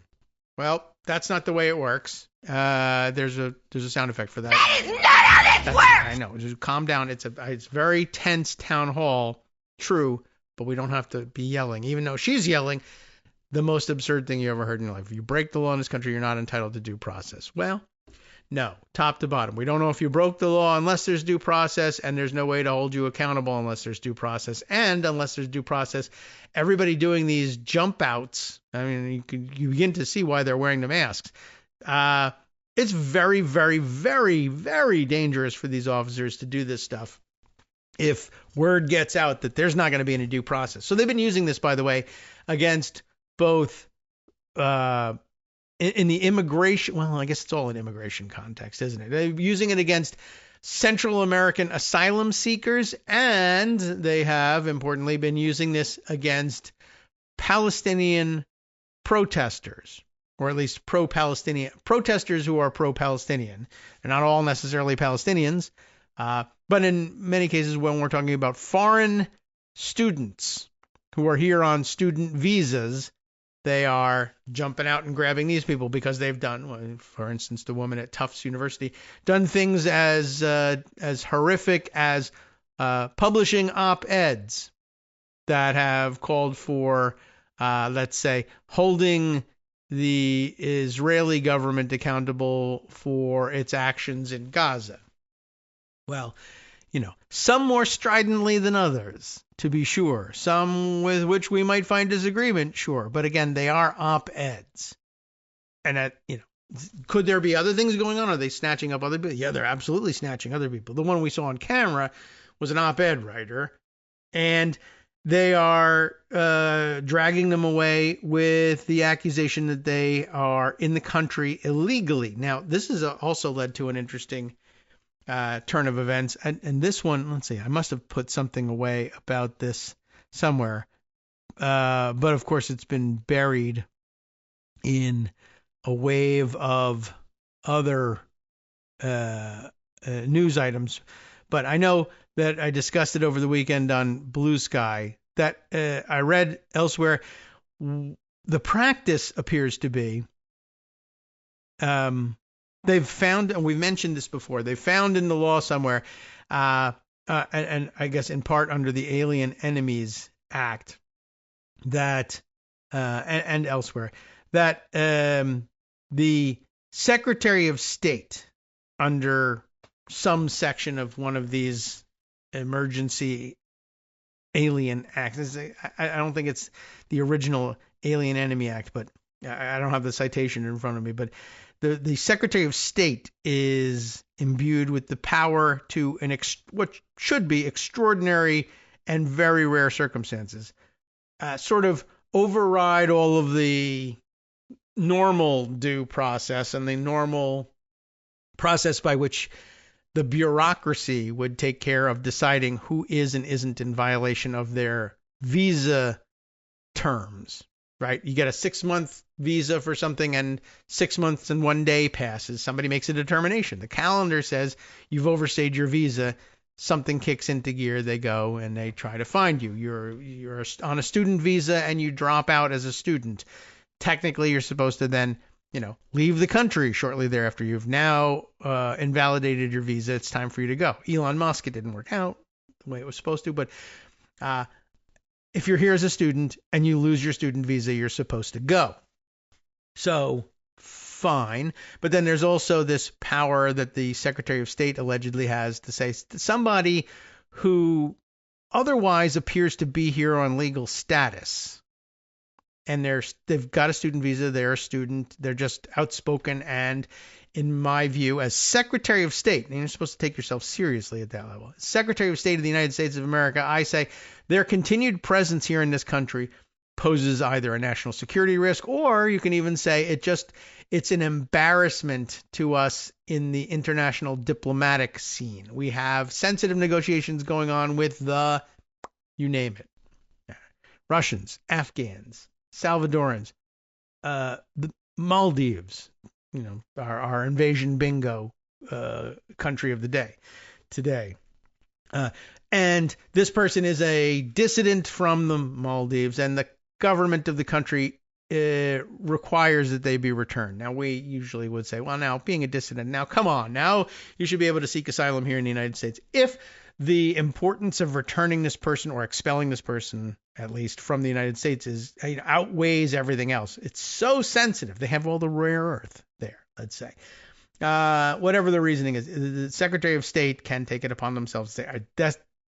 Well, that's not the way it works. There's a sound effect for that. That is not how this works! I know. Just calm down. It's very tense town hall. True, but we don't have to be yelling. Even though she's yelling, the most absurd thing you ever heard in your life. If you break the law in this country, you're not entitled to due process. Well, no. Top to bottom. We don't know if you broke the law unless there's due process, and there's no way to hold you accountable unless there's due process. And unless there's due process, everybody doing these jump outs, I mean, you begin to see why they're wearing the masks. It's very, very, very, very dangerous for these officers to do this stuff if word gets out that there's not going to be any due process. So they've been using this, by the way, against both in the immigration. Well, I guess it's all in immigration context, isn't it? They're using it against Central American asylum seekers, and they have, importantly, been using this against Palestinian protesters, or at least pro-Palestinian protesters who are pro-Palestinian. They're not all necessarily Palestinians, but in many cases, when we're talking about foreign students who are here on student visas, they are jumping out and grabbing these people because they've done, for instance, the woman at Tufts University, done things as horrific as publishing op-eds that have called for, let's say, holding the Israeli government accountable for its actions in Gaza. Well, some more stridently than others, to be sure. Some with which we might find disagreement, sure. But again, they are op-eds. And could there be other things going on? Are they snatching up other people? Yeah, they're absolutely snatching other people. The one we saw on camera was an op-ed writer, and they are dragging them away with the accusation that they are in the country illegally. Now, this has also led to an interesting turn of events. And this one, let's see, I must have put something away about this somewhere. But of course, it's been buried in a wave of other news items. But I know that I discussed it over the weekend on Blue Sky, that I read elsewhere. The practice appears to be, they've found, and we've mentioned this before, they've found in the law somewhere, and I guess in part under the Alien Enemies Act, that, and elsewhere, that the Secretary of State, under some section of one of these emergency alien acts, I don't think it's the original Alien Enemy Act, but I don't have the citation in front of me, but the Secretary of State is imbued with the power to what should be extraordinary and very rare circumstances, sort of override all of the normal due process and the normal process by which the bureaucracy would take care of deciding who is and isn't in violation of their visa terms, right? You get a 6-month visa for something and 6 months and 1 day passes. Somebody makes a determination. The calendar says you've overstayed your visa. Something kicks into gear. They go and they try to find you. You're on a student visa and you drop out as a student. Technically, you're supposed to then leave the country shortly thereafter. You've now invalidated your visa. It's time for you to go. Elon Musk, it didn't work out the way it was supposed to, but if you're here as a student and you lose your student visa, you're supposed to go. So fine. But then there's also this power that the Secretary of State allegedly has to say somebody who otherwise appears to be here on legal status, and they've got a student visa, they're a student, they're just outspoken, and in my view, as Secretary of State, and you're supposed to take yourself seriously at that level, Secretary of State of the United States of America, I say their continued presence here in this country poses either a national security risk, or you can even say it's an embarrassment to us in the international diplomatic scene. We have sensitive negotiations going on with you name it, Russians, Afghans, Salvadorans, the Maldives, our invasion bingo country of the day today. And this person is a dissident from the Maldives, and the government of the country requires that they be returned. Now, we usually would say, well, now, being a dissident, now, come on, now you should be able to seek asylum here in the United States. If the importance of returning this person or expelling this person, at least from the United States, outweighs everything else. It's so sensitive. They have all the rare earth there, let's say. Whatever the reasoning is, the Secretary of State can take it upon themselves to say,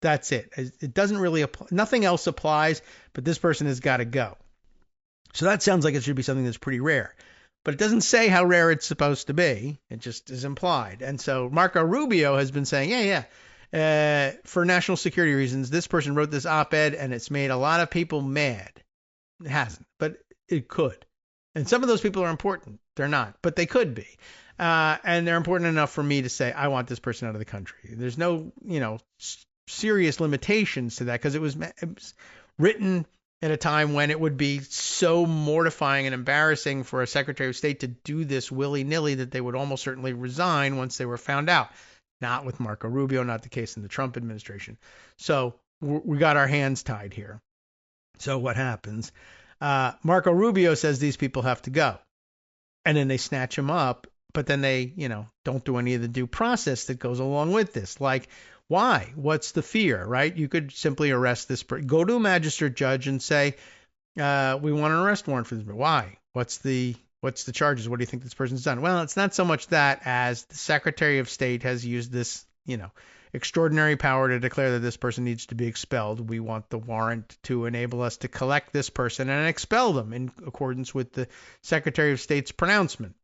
that's it. It doesn't really apply. Nothing else applies, but this person has got to go. So that sounds like it should be something that's pretty rare. But it doesn't say how rare it's supposed to be. It just is implied. And so Marco Rubio has been saying, for national security reasons, this person wrote this op-ed and it's made a lot of people mad. It hasn't, but it could. And some of those people are important. They're not, but they could be. And they're important enough for me to say, I want this person out of the country. There's no, serious limitations to that, because it was written at a time when it would be so mortifying and embarrassing for a Secretary of State to do this willy-nilly that they would almost certainly resign once they were found out. Not with Marco Rubio, not the case in the Trump administration. So we got our hands tied here. So what happens? Marco Rubio says these people have to go. And then they snatch him up, but then they, don't do any of the due process that goes along with this. Like, why? What's the fear, right? You could simply arrest this person. Go to a magistrate judge and say, we want an arrest warrant for this. Why? What's the charges? What do you think this person's done? Well, it's not so much that as the Secretary of State has used this, extraordinary power to declare that this person needs to be expelled. We want the warrant to enable us to collect this person and expel them in accordance with the Secretary of State's pronouncement.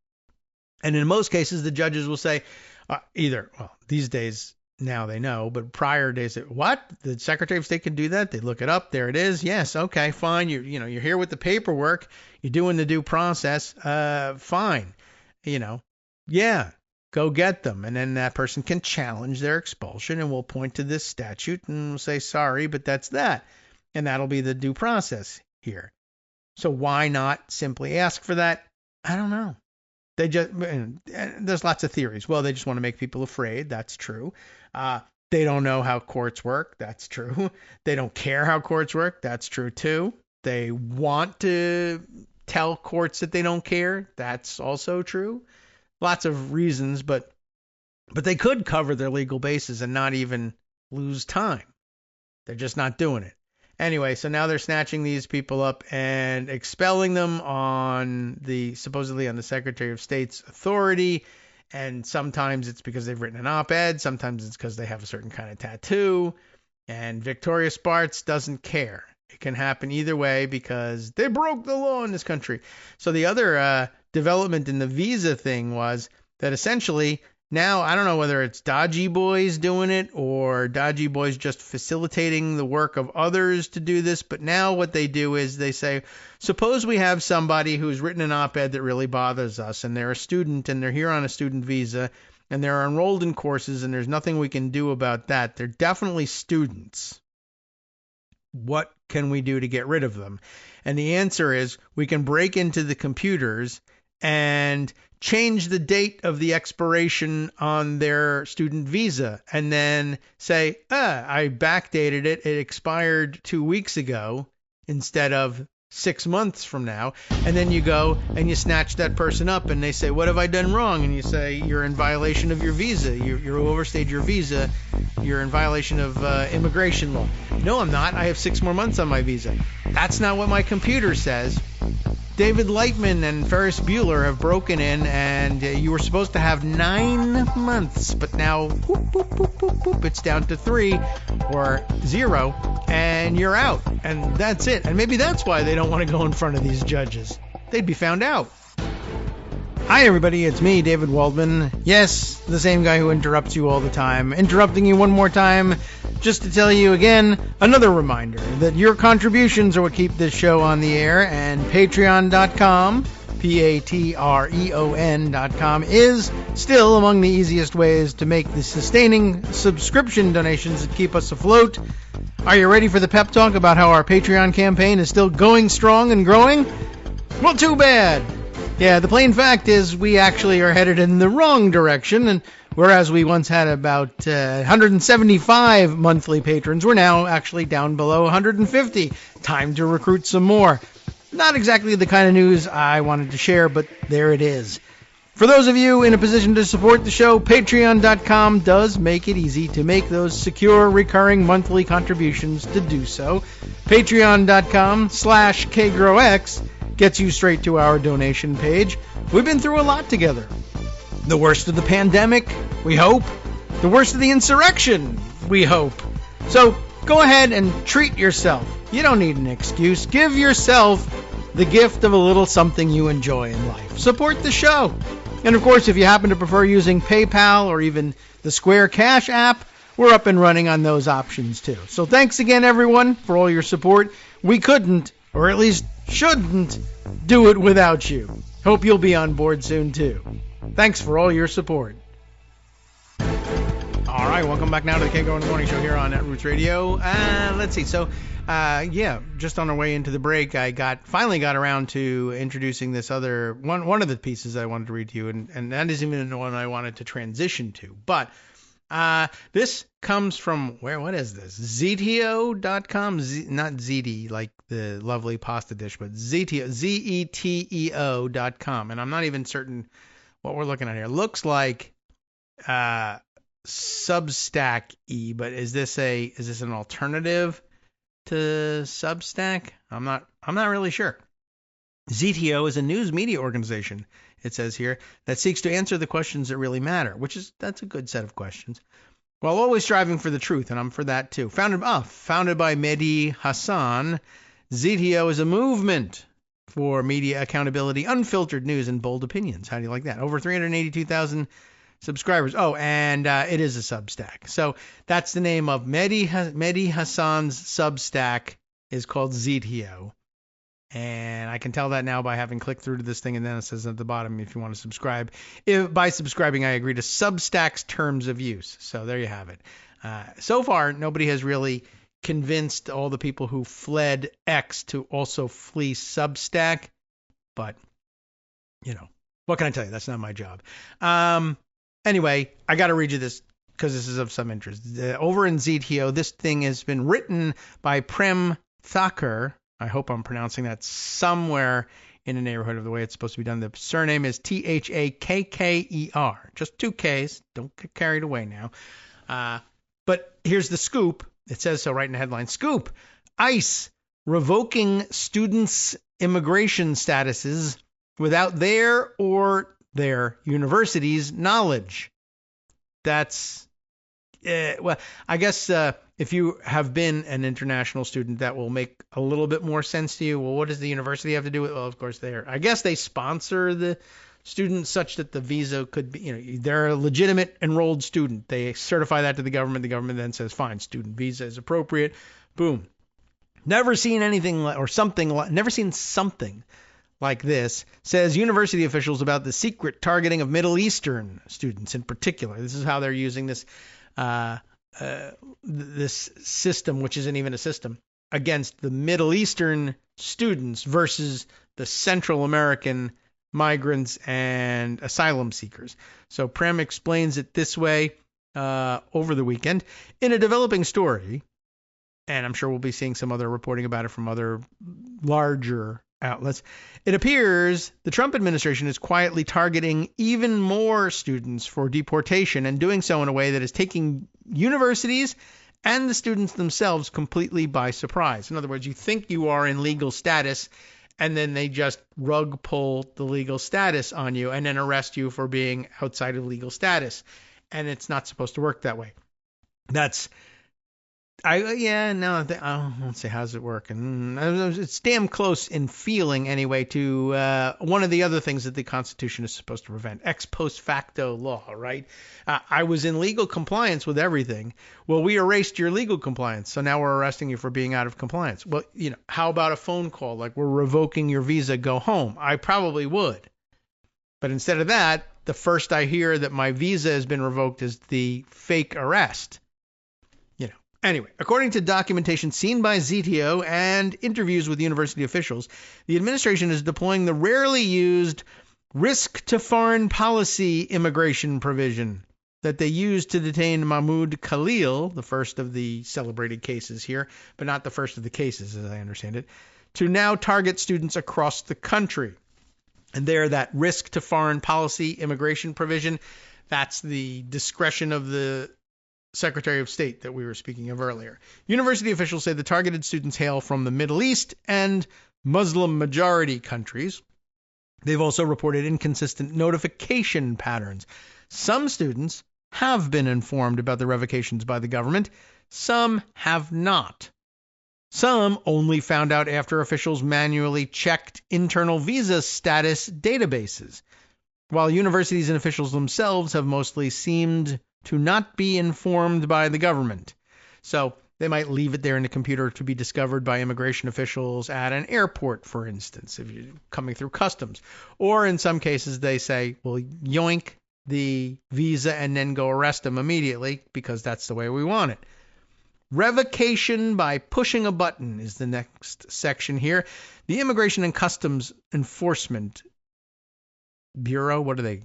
And in most cases, the judges will say these days, now they know, but prior days, what? The Secretary of State can do that? They look it up. There it is. Yes. Okay, fine. You're here with the paperwork. You're doing the due process. Fine. Yeah, go get them. And then that person can challenge their expulsion, and we'll point to this statute and we'll say, sorry, but that's that. And that'll be the due process here. So why not simply ask for that? I don't know. There's lots of theories. Well, they just want to make people afraid. That's true. They don't know how courts work. That's true. They don't care how courts work. That's true too. They want to tell courts that they don't care. That's also true. Lots of reasons, but they could cover their legal bases and not even lose time. They're just not doing it. Anyway, so now they're snatching these people up and expelling them supposedly on the Secretary of State's authority. And sometimes it's because they've written an op-ed. Sometimes it's because they have a certain kind of tattoo. And Victoria Spartz doesn't care. It can happen either way because they broke the law in this country. So the other development in the visa thing was that essentially now, I don't know whether it's dodgy boys doing it or dodgy boys just facilitating the work of others to do this. But now what they do is they say, suppose we have somebody who's written an op-ed that really bothers us, and they're a student and they're here on a student visa and they're enrolled in courses and there's nothing we can do about that. They're definitely students. What can we do to get rid of them? And the answer is we can break into the computers and change the date of the expiration on their student visa and then say, I backdated it. It expired 2 weeks ago instead of 6 months from now, and then you go and you snatch that person up and they say, what have I done wrong? And you say, you're in violation of your visa. You overstayed your visa. You're in violation of immigration law. No, I'm not. I have 6 more months on my visa. That's not what my computer says. David Lightman and Ferris Bueller have broken in, and you were supposed to have 9 months, but now whoop, whoop, whoop, whoop, whoop, it's down to 3 or 0, and you're out, and that's it. And maybe that's why they don't want to go in front of these judges. They'd be found out. Hi, everybody. It's me, David Waldman. Yes, the same guy who interrupts you all the time. Interrupting you one more time just to tell you again, another reminder that your contributions are what keep this show on the air, and Patreon.com, Patreon.com, is still among the easiest ways to make the sustaining subscription donations that keep us afloat. Are you ready for the pep talk about how our Patreon campaign is still going strong and growing? Well, too bad. Yeah, the plain fact is we actually are headed in the wrong direction, and whereas we once had about 175 monthly patrons, we're now actually down below 150. Time to recruit some more. Not exactly the kind of news I wanted to share, but there it is. For those of you in a position to support the show, Patreon.com does make it easy to make those secure, recurring monthly contributions to do so. Patreon.com/KagroX gets you straight to our donation page. We've been through a lot together. The worst of the pandemic, we hope. The worst of the insurrection, we hope. So go ahead and treat yourself. You don't need an excuse. Give yourself the gift of a little something you enjoy in life. Support the show. And of course, if you happen to prefer using PayPal or even the Square Cash app, we're up and running on those options too. So thanks again, everyone, for all your support. We couldn't, or at least shouldn't, do it without you. Hope you'll be on board soon too. Thanks for all your support. All right, welcome back now to the Kagro in the Morning Show here on Netroots Radio. Let's see. So, just on our way into the break, I finally got around to introducing this other one of the pieces I wanted to read to you, and that isn't even the one I wanted to transition to. But this comes from what is this? Zeteo.com, not Ziti, like the lovely pasta dish, but Zeteo, Zeteo.com, and I'm not even certain what we're looking at here. Looks like Substack-y, but is this an alternative to Substack? I'm not really sure. Zeteo is a news media organization, it says here, that seeks to answer the questions that really matter, that's a good set of questions, while always striving for the truth, and I'm for that too. Founded by Mehdi Hassan, Zeteo is a movement for media accountability, unfiltered news, and bold opinions. How do you like that? Over 382,000 subscribers. Oh, and it is a Substack. So that's the name of Mehdi Hassan's Substack, is called Zeteo. And I can tell that now by having clicked through to this thing, and then it says at the bottom if you want to subscribe. By subscribing, I agree to Substack's terms of use. So there you have it. So far, nobody has really convinced all the people who fled X to also flee Substack. But, what can I tell you? That's not my job. Anyway, I got to read you this because this is of some interest. Over in Zeteo, this thing has been written by Prem Thakur. I hope I'm pronouncing that somewhere in the neighborhood of the way it's supposed to be done. The surname is Thakker. Just 2 Ks. Don't get carried away now. But here's the scoop. It says so right in the headline. Scoop. ICE revoking students' immigration statuses without their or their university's knowledge. That's, I guess if you have been an international student, that will make a little bit more sense to you. Well, what does the university have to do with it? Well, of course, I guess they sponsor the students such that the visa could be, they're a legitimate enrolled student. They certify that to the government. The government then says, fine, student visa is appropriate. Boom. Never seen anything never seen something like this, says university officials about the secret targeting of Middle Eastern students in particular. This is how they're using this this system, which isn't even a system, against the Middle Eastern students versus the Central American migrants and asylum seekers. So Prem explains it this way over the weekend. In a developing story, and I'm sure we'll be seeing some other reporting about it from other larger outlets, it appears the Trump administration is quietly targeting even more students for deportation and doing so in a way that is taking universities and the students themselves completely by surprise. In other words, you think you are in legal status, and then they just rug pull the legal status on you and then arrest you for being outside of legal status. And it's not supposed to work that way. I won't say how's it work. And it's damn close in feeling anyway to one of the other things that the Constitution is supposed to prevent, ex post facto law, right? I was in legal compliance with everything. Well, we erased your legal compliance, so now we're arresting you for being out of compliance. Well, how about a phone call? Like, we're revoking your visa, go home. I probably would. But instead of that, the first I hear that my visa has been revoked is the fake arrest. Anyway, according to documentation seen by ZTO and interviews with university officials, the administration is deploying the rarely used risk to foreign policy immigration provision that they used to detain Mahmoud Khalil, the first of the celebrated cases here, but not the first of the cases, as I understand it, to now target students across the country. And there, that risk to foreign policy immigration provision, that's the discretion of the Secretary of State that we were speaking of earlier. University officials say the targeted students hail from the Middle East and Muslim-majority countries. They've also reported inconsistent notification patterns. Some students have been informed about the revocations by the government. Some have not. Some only found out after officials manually checked internal visa status databases, while universities and officials themselves have mostly seemed to not be informed by the government. So they might leave it there in the computer to be discovered by immigration officials at an airport, for instance, if you're coming through customs. Or in some cases, they say, well, yoink the visa and then go arrest them immediately because that's the way we want it. Revocation by pushing a button is the next section here. The Immigration and Customs Enforcement Bureau, what are they?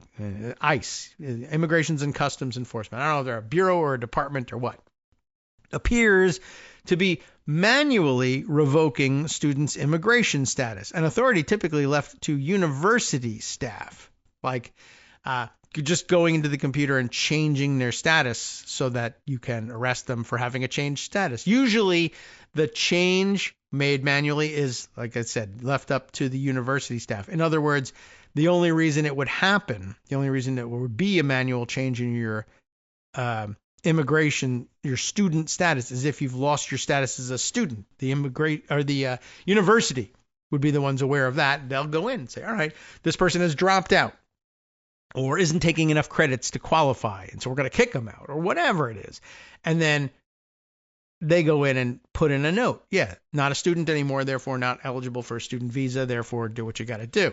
ICE, Immigrations and Customs Enforcement. I don't know if they're a bureau or a department or what. Appears to be manually revoking students' immigration status, an authority typically left to university staff, like just going into the computer and changing their status so that you can arrest them for having a changed status. Usually the change made manually is, like I said, left up to the university staff. In other words, the only reason it would happen, the only reason it would be a manual change in your immigration, your student status, is if you've lost your status as a student. The university would be the ones aware of that. They'll go in and say, all right, this person has dropped out or isn't taking enough credits to qualify, and so we're going to kick them out, or whatever it is. And then they go in and put in a note. Yeah, not a student anymore, therefore not eligible for a student visa, therefore do what you got to do.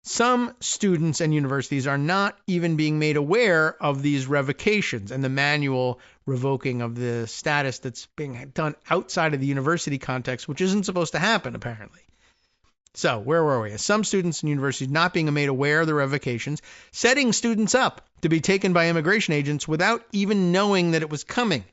Some students and universities are not even being made aware of these revocations and the manual revoking of the status that's being done outside of the university context, which isn't supposed to happen, apparently. So where were we? Some students and universities not being made aware of the revocations, setting students up to be taken by immigration agents without even knowing that it was coming.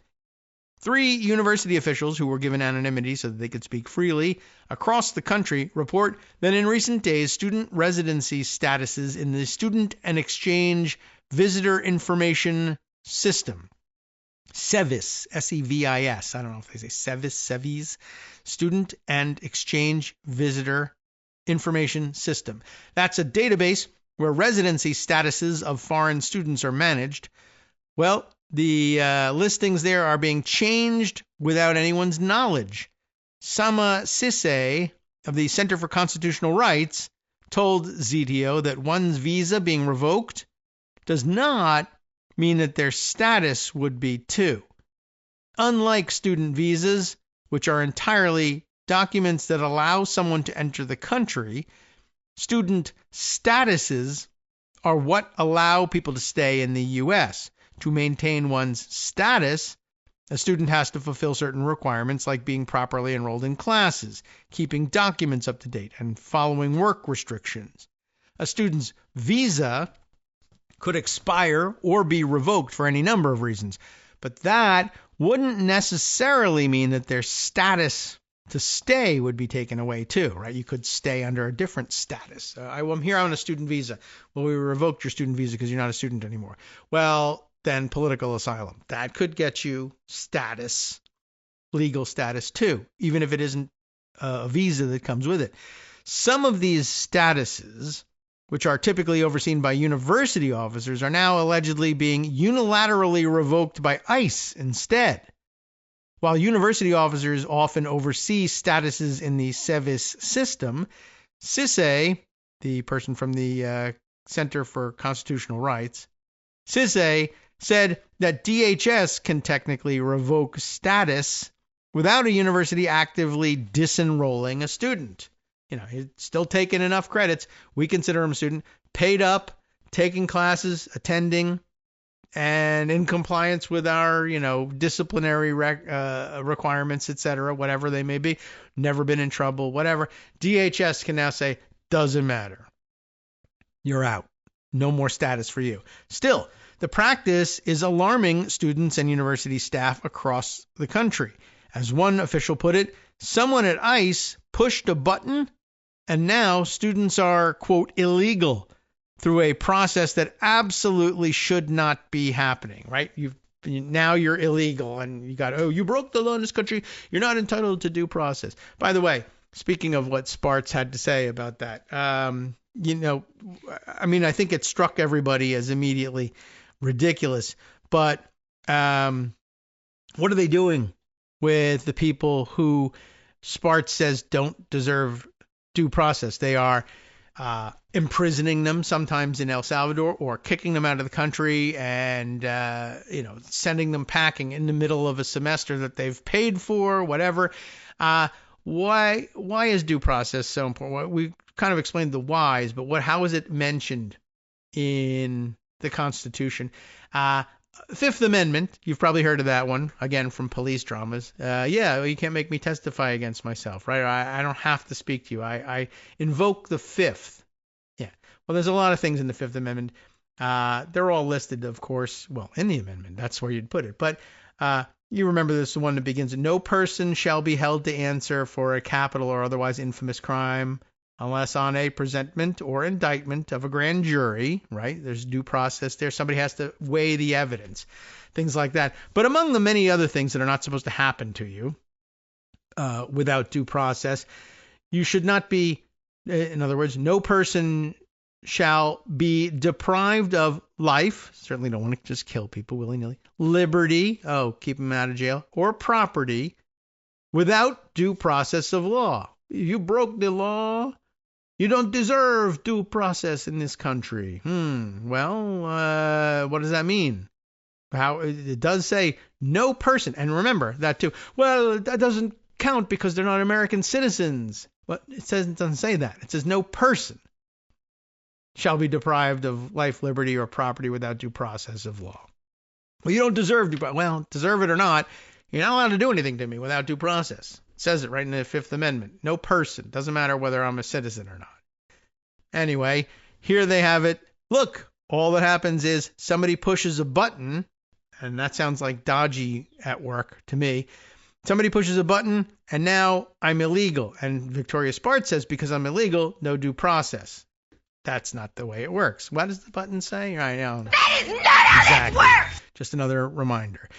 3 university officials who were given anonymity so that they could speak freely across the country report that in recent days, student residency statuses in the Student and Exchange Visitor Information System, SEVIS, S-E-V-I-S, I don't know if they say SEVIS, Student and Exchange Visitor Information System. That's a database where residency statuses of foreign students are managed. Well, the listings there are being changed without anyone's knowledge. Sama Sisse of the Center for Constitutional Rights told ZTO that one's visa being revoked does not mean that their status would be too. Unlike student visas, which are entirely documents that allow someone to enter the country, student statuses are what allow people to stay in the U.S. To maintain one's status, a student has to fulfill certain requirements like being properly enrolled in classes, keeping documents up to date, and following work restrictions. A student's visa could expire or be revoked for any number of reasons, but that wouldn't necessarily mean that their status to stay would be taken away too, right? You could stay under a different status. I'm here on a student visa. Well, we revoked your student visa because you're not a student anymore. Well, then political asylum. That could get you status, legal status too, even if it isn't a visa that comes with it. Some of these statuses, which are typically overseen by university officers, are now allegedly being unilaterally revoked by ICE instead. While university officers often oversee statuses in the SEVIS system, CISE, the person from the Center for Constitutional Rights, CISE said that DHS can technically revoke status without a university actively disenrolling a student. He's still taking enough credits. We consider him a student, paid up, taking classes, attending, and in compliance with our, disciplinary requirements, etc., whatever they may be, never been in trouble, whatever. DHS can now say, doesn't matter. You're out. No more status for you. Still, the practice is alarming students and university staff across the country. As one official put it, someone at ICE pushed a button and now students are, quote, illegal through a process that absolutely should not be happening, right? Now you're illegal and you broke the law in this country. You're not entitled to due process. By the way, speaking of what Spartz had to say about that, I think it struck everybody as immediately ridiculous. But what are they doing with the people who Spartz says don't deserve due process? They are imprisoning them, sometimes in El Salvador, or kicking them out of the country and, sending them packing in the middle of a semester that they've paid for, whatever. Why is due process so important? We kind of explained the whys, but how is it mentioned in the Constitution? Fifth Amendment, you've probably heard of that one, again, from police dramas. You can't make me testify against myself, right? I don't have to speak to you. I invoke the Fifth. Yeah. Well, there's a lot of things in the Fifth Amendment. They're all listed, of course, in the amendment. That's where you'd put it. But you remember this, the one that begins, no person shall be held to answer for a capital or otherwise infamous crime unless on a presentment or indictment of a grand jury, right? There's due process there. Somebody has to weigh the evidence, things like that. But among the many other things that are not supposed to happen to you without due process, you should not be, in other words, no person shall be deprived of life. Certainly don't want to just kill people willy-nilly. Liberty, keep them out of jail, or property without due process of law. You broke the law. You don't deserve due process in this country. Well, what does that mean? How it does say no person, and remember that too. Well, that doesn't count because they're not American citizens. But it doesn't say that. It says no person shall be deprived of life, liberty, or property without due process of law. Well, you don't deserve due process. Well, deserve it or not, you're not allowed to do anything to me without due process. It says it right in the Fifth Amendment. No person. Doesn't matter whether I'm a citizen or not. Anyway, here they have it. Look, all that happens is somebody pushes a button, and that sounds like dodgy at work to me. Somebody pushes a button, and now I'm illegal. And Victoria Spartz says, because I'm illegal, no due process. That's not the way it works. What does the button say? I don't know. That is not how this works! Just another reminder.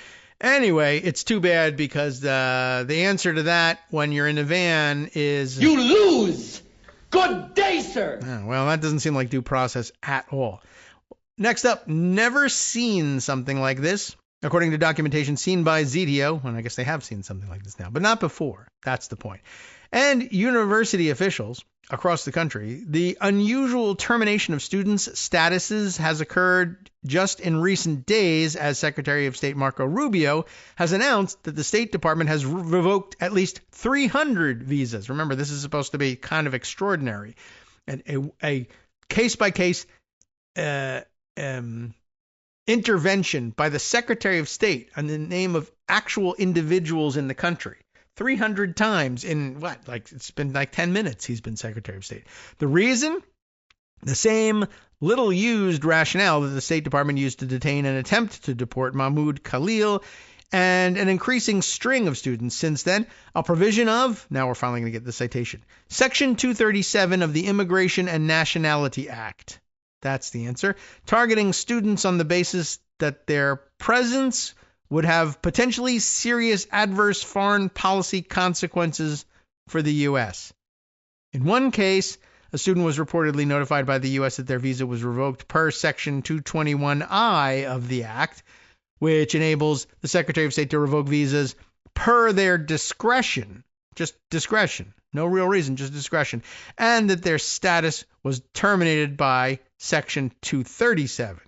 Anyway, it's too bad because the answer to that when you're in a van is... You lose! Good day, sir! Well, that doesn't seem like due process at all. Next up, never seen something like this. According to documentation seen by ZDO, and I guess they have seen something like this now, but not before. That's the point. And university officials across the country, the unusual termination of students' statuses has occurred just in recent days as Secretary of State Marco Rubio has announced that the State Department has revoked at least 300 visas. Remember, this is supposed to be kind of extraordinary. And a case-by-case intervention by the Secretary of State in the name of actual individuals in the country. 300 times in it's been like 10 minutes he's been Secretary of State. The reason? The same little used rationale that the State Department used to detain and attempt to deport Mahmoud Khalil and an increasing string of students since then, a provision of, now we're finally going to get the citation, Section 237 of the Immigration and Nationality Act. That's the answer. Targeting students on the basis that their presence would have potentially serious adverse foreign policy consequences for the U.S. In one case, a student was reportedly notified by the U.S. that their visa was revoked per Section 221I of the Act, which enables the Secretary of State to revoke visas per their discretion. Just discretion. No real reason, just discretion. And that their status was terminated by Section 237.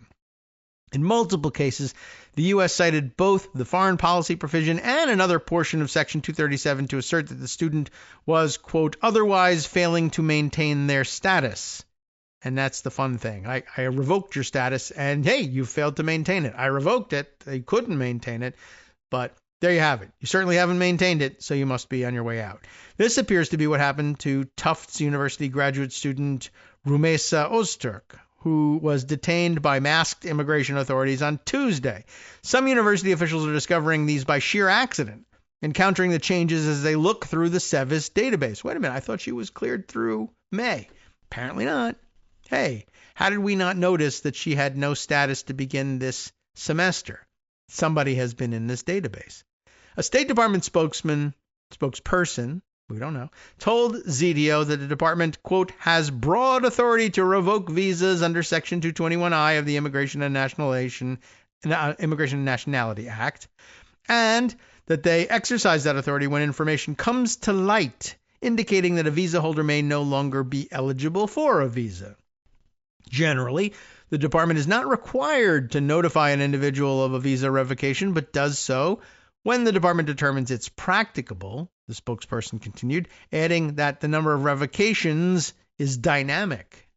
In multiple cases, the U.S. cited both the foreign policy provision and another portion of Section 237 to assert that the student was, quote, otherwise failing to maintain their status. And that's the fun thing. I revoked your status, and hey, you failed to maintain it. I revoked it. They couldn't maintain it, but there you have it. You certainly haven't maintained it, so you must be on your way out. This appears to be what happened to Tufts University graduate student Rumesa Öztürk, who was detained by masked immigration authorities on Tuesday. Some university officials are discovering these by sheer accident, encountering the changes as they look through the SEVIS database. Wait a minute, I thought she was cleared through May. Apparently not. Hey, how did we not notice that she had no status to begin this semester? Somebody has been in this database. A State Department spokesperson, we don't know, told Zedio that the department, quote, has broad authority to revoke visas under Section 221I of the Immigration and Nationality Act, and that they exercise that authority when information comes to light indicating that a visa holder may no longer be eligible for a visa. Generally, the department is not required to notify an individual of a visa revocation, but does so when the department determines it's practicable, the spokesperson continued, adding that the number of revocations is dynamic.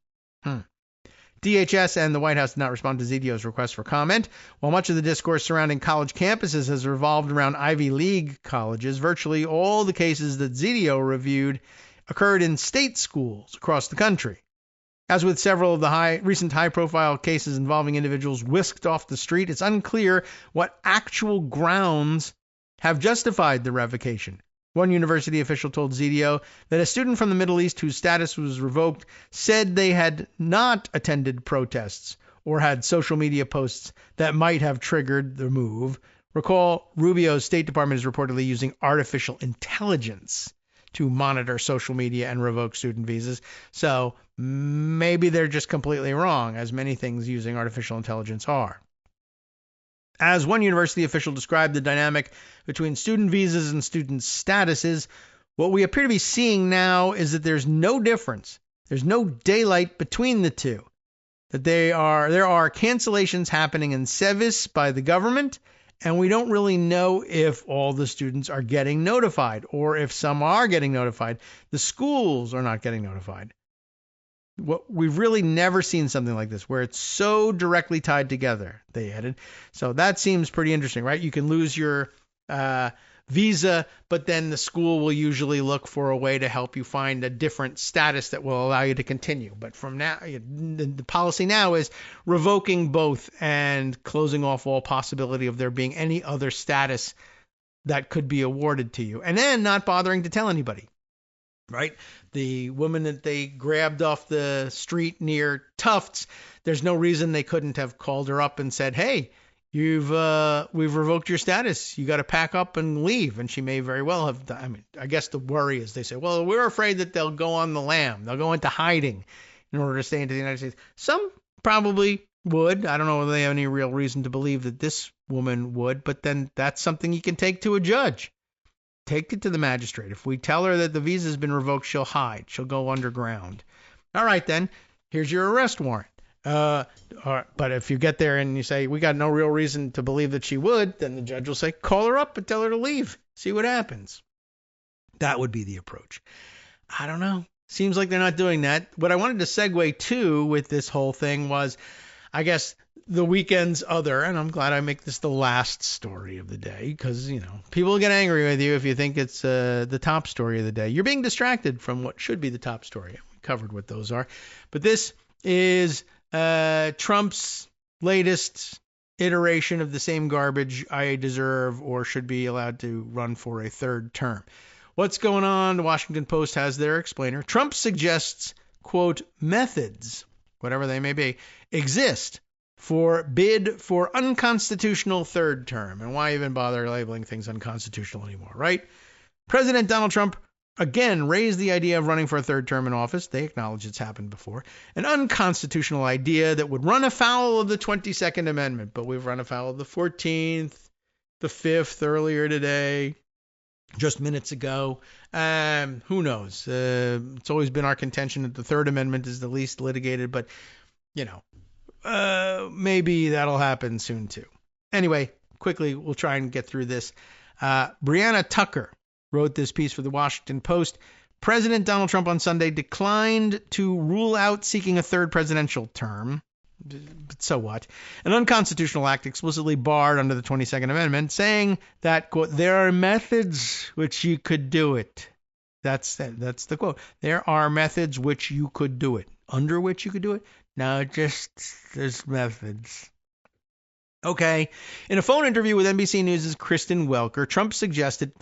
DHS and the White House did not respond to Zedio's request for comment. While much of the discourse surrounding college campuses has revolved around Ivy League colleges, virtually all the cases that Zedio reviewed occurred in state schools across the country. As with several of the recent high-profile cases involving individuals whisked off the street, it's unclear what actual grounds have justified the revocation. One university official told Zedio that a student from the Middle East whose status was revoked said they had not attended protests or had social media posts that might have triggered the move. Recall, Rubio's State Department is reportedly using artificial intelligence to monitor social media and revoke student visas. So maybe they're just completely wrong, as many things using artificial intelligence are. As one university official described the dynamic between student visas and student statuses, what we appear to be seeing now is that there's no difference. There's no daylight between the two. That there are cancellations happening in SEVIS by the government, and we don't really know if all the students are getting notified, or if some are getting notified. The schools are not getting notified. We've really never seen something like this, where it's so directly tied together, they added. So that seems pretty interesting, right? You can lose your visa, but then the school will usually look for a way to help you find a different status that will allow you to continue. But from now, the policy now is revoking both and closing off all possibility of there being any other status that could be awarded to you, and then not bothering to tell anybody. Right? The woman that they grabbed off the street near Tufts, there's no reason they couldn't have called her up and said, hey, we've revoked your status. You got to pack up and leave. And she may very well have done. I mean, I guess the worry is they say, well, we're afraid that they'll go on the lam. They'll go into hiding in order to stay into the United States. Some probably would. I don't know whether they have any real reason to believe that this woman would, but then that's something you can take to a judge. Take it to the magistrate. If we tell her that the visa has been revoked, she'll hide. She'll go underground. All right, then. Here's your arrest warrant. But if you get there and you say, we got no real reason to believe that she would, then the judge will say, call her up and tell her to leave. See what happens. That would be the approach. I don't know. Seems like they're not doing that. What I wanted to segue to with this whole thing was, I guess, the weekend's other, and I'm glad I make this the last story of the day, because, people get angry with you if you think it's the top story of the day. You're being distracted from what should be the top story. We covered what those are. But this is Trump's latest iteration of the same garbage, I deserve or should be allowed to run for a third term. What's going on? The Washington Post has their explainer. Trump suggests, quote, methods, whatever they may be, exist for bid for unconstitutional third term. And why even bother labeling things unconstitutional anymore, right? President Donald Trump again raised the idea of running for a third term in office. They acknowledge it's happened before. An unconstitutional idea that would run afoul of the 22nd Amendment. But we've run afoul of the 14th, the 5th earlier today, just minutes ago. Who knows? It's always been our contention that the Third Amendment is the least litigated, but, maybe that'll happen soon too. Anyway, quickly, we'll try and get through this. Brianna Tucker wrote this piece for the Washington Post. President Donald Trump on Sunday declined to rule out seeking a third presidential term. But so what? An unconstitutional act explicitly barred under the 22nd Amendment, saying that, quote, there are methods which you could do it. That's the quote. There are methods which you could do it. Under which you could do it? No, just there's methods. Okay. In a phone interview with NBC News' Kristen Welker, Trump suggested,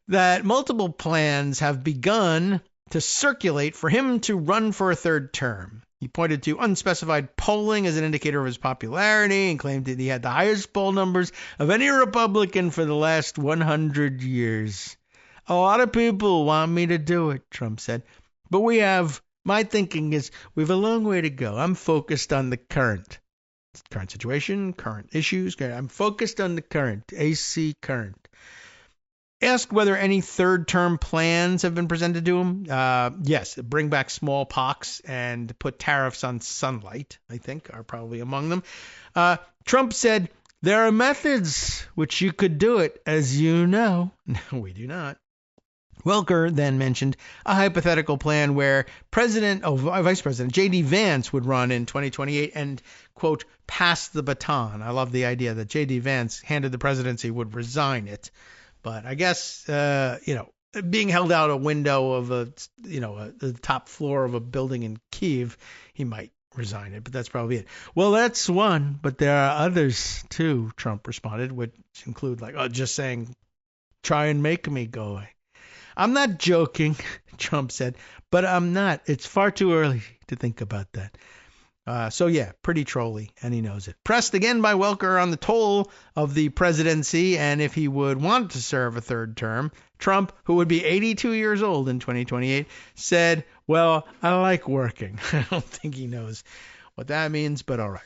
that multiple plans have begun to circulate for him to run for a third term. He pointed to unspecified polling as an indicator of his popularity and claimed that he had the highest poll numbers of any Republican for the last 100 years. A lot of people want me to do it, Trump said. But my thinking is we have a long way to go. I'm focused on the current situation, current issues. I'm focused on the current, AC current. Asked whether any third-term plans have been presented to him. Yes, bring back smallpox and put tariffs on sunlight, I think, are probably among them. Trump said, there are methods which you could do it, as you know. No, we do not. Welker then mentioned a hypothetical plan where Vice President JD Vance would run in 2028 and, quote, pass the baton. I love the idea that JD Vance, handed the presidency, would resign it. But I guess, being held out a window of the top floor of a building in Kyiv, he might resign it. But that's probably it. Well, that's one, but there are others too, Trump responded, which include just saying, try and make me go away. I'm not joking, Trump said, but I'm not. It's far too early to think about that. Pretty trolly, and he knows it. Pressed again by Welker on the toll of the presidency and if he would want to serve a third term, Trump, who would be 82 years old in 2028, said, well, I like working. I don't think he knows what that means, but all right.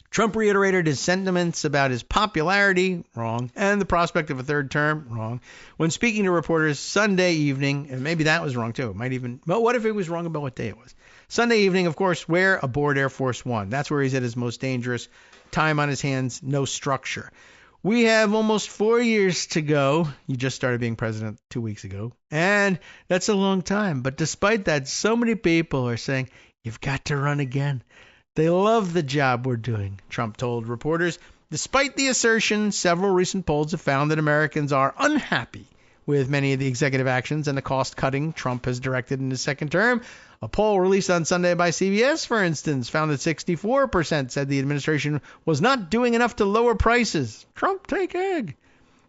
Trump reiterated his sentiments about his popularity, wrong, and the prospect of a third term, wrong, when speaking to reporters Sunday evening, and maybe that was wrong too. What if it was wrong about what day it was? Sunday evening, of course, where? Aboard Air Force One. That's where he's at his most dangerous. Time on his hands, no structure. We have almost 4 years to go. You just started being president 2 weeks ago. And that's a long time. But despite that, so many people are saying, you've got to run again. They love the job we're doing, Trump told reporters. Despite the assertion, several recent polls have found that Americans are unhappy with many of the executive actions and the cost-cutting Trump has directed in his second term. A poll released on Sunday by CBS, for instance, found that 64% said the administration was not doing enough to lower prices. Trump, take egg.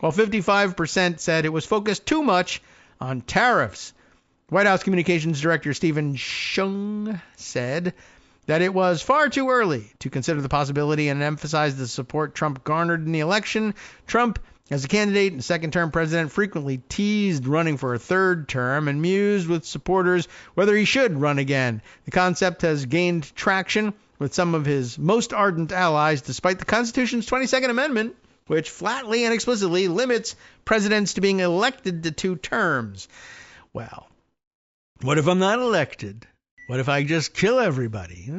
While 55% said it was focused too much on tariffs. White House Communications Director Stephen Shung said that it was far too early to consider the possibility and emphasized the support Trump garnered in the election. Trump, as a candidate and second-term president, frequently teased running for a third term and mused with supporters whether he should run again. The concept has gained traction with some of his most ardent allies, despite the Constitution's 22nd Amendment, which flatly and explicitly limits presidents to being elected to 2 terms. Well, what if I'm not elected? What if I just kill everybody?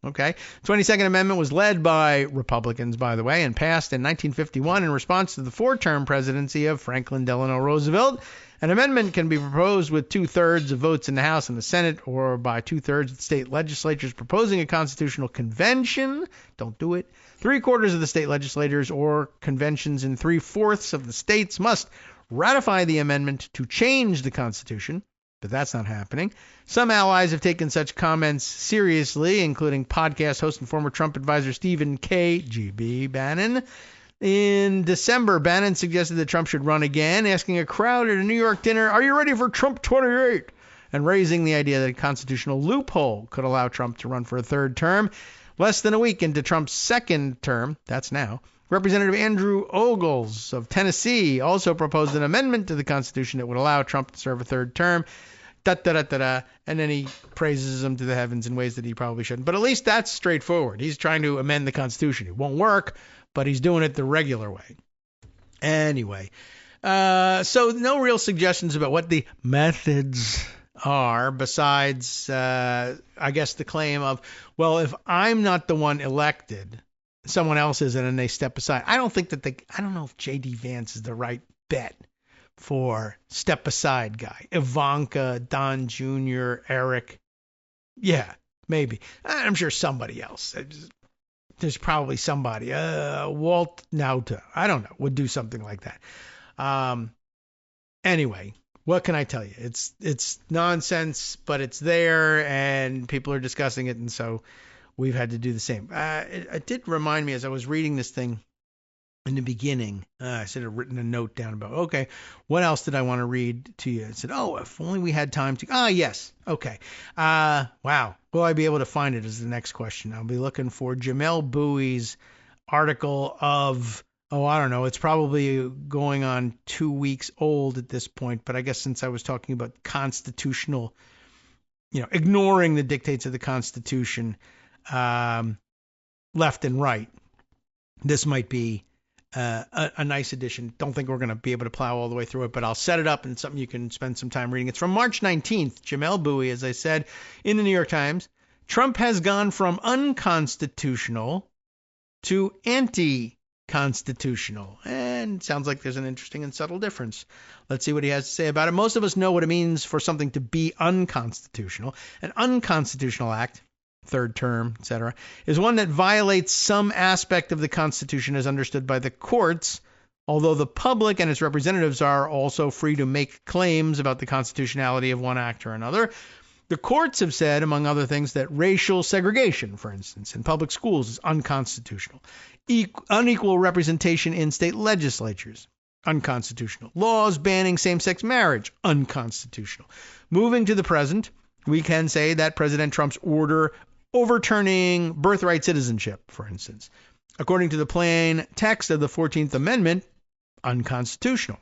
Okay. The 22nd Amendment was led by Republicans, by the way, and passed in 1951 in response to the 4-term presidency of Franklin Delano Roosevelt. An amendment can be proposed with 2/3 of votes in the House and the Senate, or by 2/3 of the state legislatures proposing a constitutional convention. Don't do it. 3/4 of the state legislators or conventions in 3/4 of the states must ratify the amendment to change the Constitution. but that's not happening. Some allies have taken such comments seriously, including podcast host and former Trump advisor Stephen K.G.B. Bannon. In December, Bannon suggested that Trump should run again, asking a crowd at a New York dinner, "Are you ready for Trump 28?" and raising the idea that a constitutional loophole could allow Trump to run for a third term. Less than a week into Trump's second term, that's now, Representative Andrew Ogles of Tennessee also proposed an amendment to the Constitution that would allow Trump to serve a third term. And then he praises him to the heavens in ways that he probably shouldn't. But at least that's straightforward. He's trying to amend the Constitution. It won't work, but he's doing it the regular way. Anyway, so no real suggestions about what the methods are besides, I guess, the claim of, well, if I'm not the one elected, someone else is, and then they step aside. I don't know if JD Vance is the right bet for step aside guy. Ivanka, Don Jr., Eric. Yeah, maybe. I'm sure somebody else. There's probably somebody. Walt Nauta. I don't know. Would do something like that. Anyway, what can I tell you? It's nonsense, but it's there, and people are discussing it, and so we've had to do the same. It did remind me as I was reading this thing in the beginning. I should have written a note down about, okay, what else did I want to read to you? I said, if only we had time to. Yes. Okay. Wow. Will I be able to find it is the next question. I'll be looking for Jamel Bowie's article of, I don't know. It's probably going on 2 weeks old at this point. But I guess since I was talking about constitutional, ignoring the dictates of the Constitution, left and right, this might be a nice addition. Don't think we're going to be able to plow all the way through it, but I'll set it up and it's something you can spend some time reading. It's from March 19th. Jamel Bowie, as I said, in the New York Times. Trump has gone from unconstitutional to anti-constitutional. And sounds like there's an interesting and subtle difference. Let's see what he has to say about it. Most of us know what it means for something to be unconstitutional. An unconstitutional act, third term, etc., is one that violates some aspect of the Constitution as understood by the courts, although the public and its representatives are also free to make claims about the constitutionality of one act or another. The courts have said, among other things, that racial segregation, for instance, in public schools is unconstitutional. Unequal representation in state legislatures, unconstitutional. Laws banning same-sex marriage, unconstitutional. Moving to the present, we can say that President Trump's order overturning birthright citizenship, for instance, according to the plain text of the 14th Amendment, unconstitutional.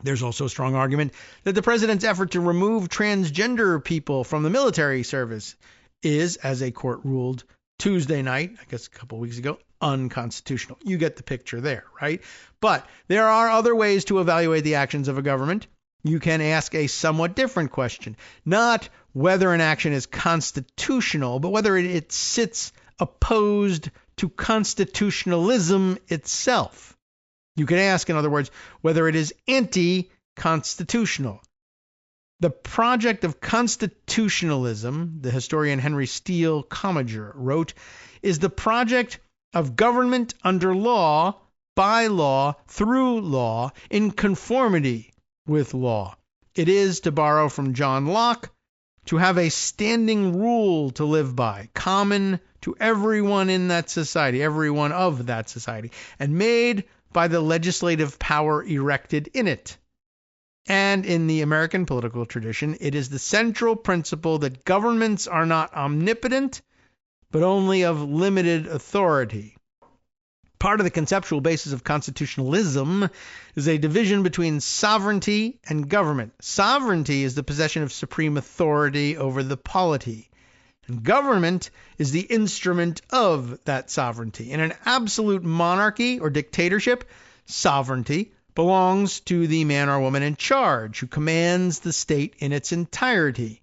There's also a strong argument that the president's effort to remove transgender people from the military service is, as a court ruled Tuesday night, I guess a couple weeks ago, unconstitutional. You get the picture there, right? But there are other ways to evaluate the actions of a government. You can ask a somewhat different question, not whether an action is constitutional, but whether it sits opposed to constitutionalism itself. You can ask, in other words, whether it is anti-constitutional. The project of constitutionalism, the historian Henry Steele Commager wrote, is the project of government under law, by law, through law, in conformity with law. It is, to borrow from John Locke, to have a standing rule to live by, common to everyone in that society, everyone of that society, and made by the legislative power erected in it. And in the American political tradition, it is the central principle that governments are not omnipotent, but only of limited authority. Part of the conceptual basis of constitutionalism is a division between sovereignty and government. Sovereignty is the possession of supreme authority over the polity, and government is the instrument of that sovereignty. In an absolute monarchy or dictatorship, sovereignty belongs to the man or woman in charge who commands the state in its entirety.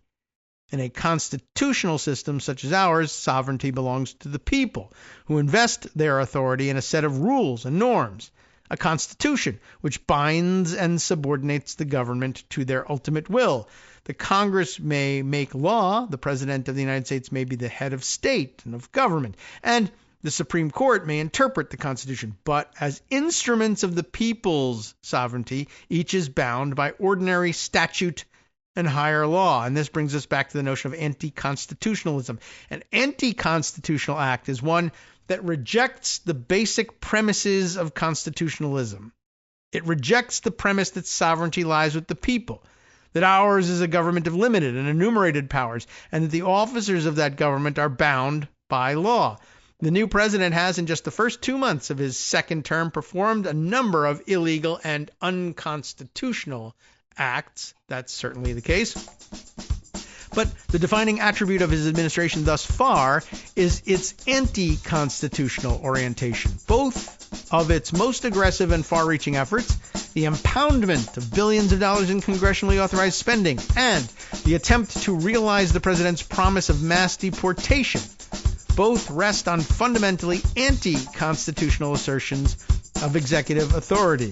In a constitutional system such as ours, sovereignty belongs to the people who invest their authority in a set of rules and norms, a constitution which binds and subordinates the government to their ultimate will. The Congress may make law, the President of the United States may be the head of state and of government, and the Supreme Court may interpret the Constitution, but as instruments of the people's sovereignty, each is bound by ordinary statute and higher law. And this brings us back to the notion of anti-constitutionalism. An anti-constitutional act is one that rejects the basic premises of constitutionalism. It rejects the premise that sovereignty lies with the people, that ours is a government of limited and enumerated powers, and that the officers of that government are bound by law. The new president has, in just the first 2 months of his second term, performed a number of illegal and unconstitutional acts. That's certainly the case. But the defining attribute of his administration thus far is its anti-constitutional orientation. Both of its most aggressive and far-reaching efforts, the impoundment of billions of dollars in congressionally authorized spending, and the attempt to realize the president's promise of mass deportation, both rest on fundamentally anti-constitutional assertions of executive authority.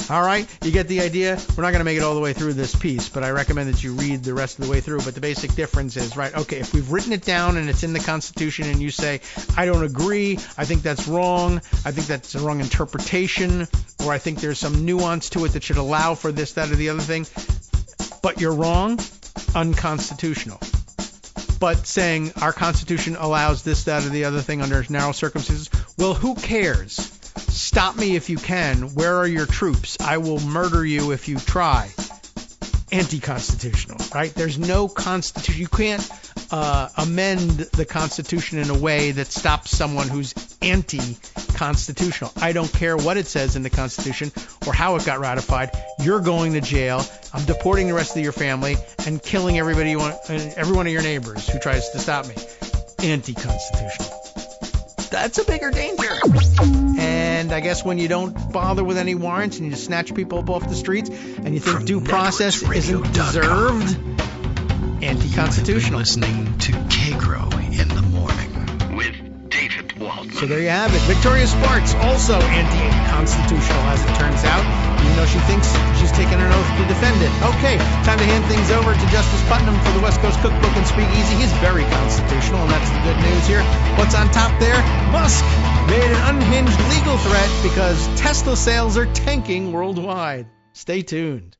All right, you get the idea? We're not going to make it all the way through this piece, but I recommend that you read the rest of the way through. But the basic difference is, right, okay, if we've written it down and it's in the Constitution and you say, I don't agree, I think that's wrong, I think that's the wrong interpretation, or I think there's some nuance to it that should allow for this, that, or the other thing, but you're wrong, unconstitutional. But saying our Constitution allows this, that, or the other thing under narrow circumstances, well, who cares? Stop me if you can. Where are your troops? I will murder you if you try. Anti-constitutional, right? There's no constitution. You can't amend the Constitution in a way that stops someone who's anti-constitutional. I don't care what it says in the Constitution or how it got ratified. You're going to jail. I'm deporting the rest of your family and killing everybody you want, every one of your neighbors who tries to stop me. Anti-constitutional. That's a bigger danger. And I guess when you don't bother with any warrants and you just snatch people up off the streets and you think due process isn't deserved, anti-constitutional. Listening to Kagro in the morning with David Waldman. So there you have it. Victoria Sparks, also anti-constitutional as it turns out, even though she thinks she's taken an oath to defend it. Okay, time to hand things over to Justice Putnam for the West Coast Cookbook and Speakeasy. He's very constitutional, and that's the good news here. What's on top there? Musk made an unhinged legal threat because Tesla sales are tanking worldwide. Stay tuned.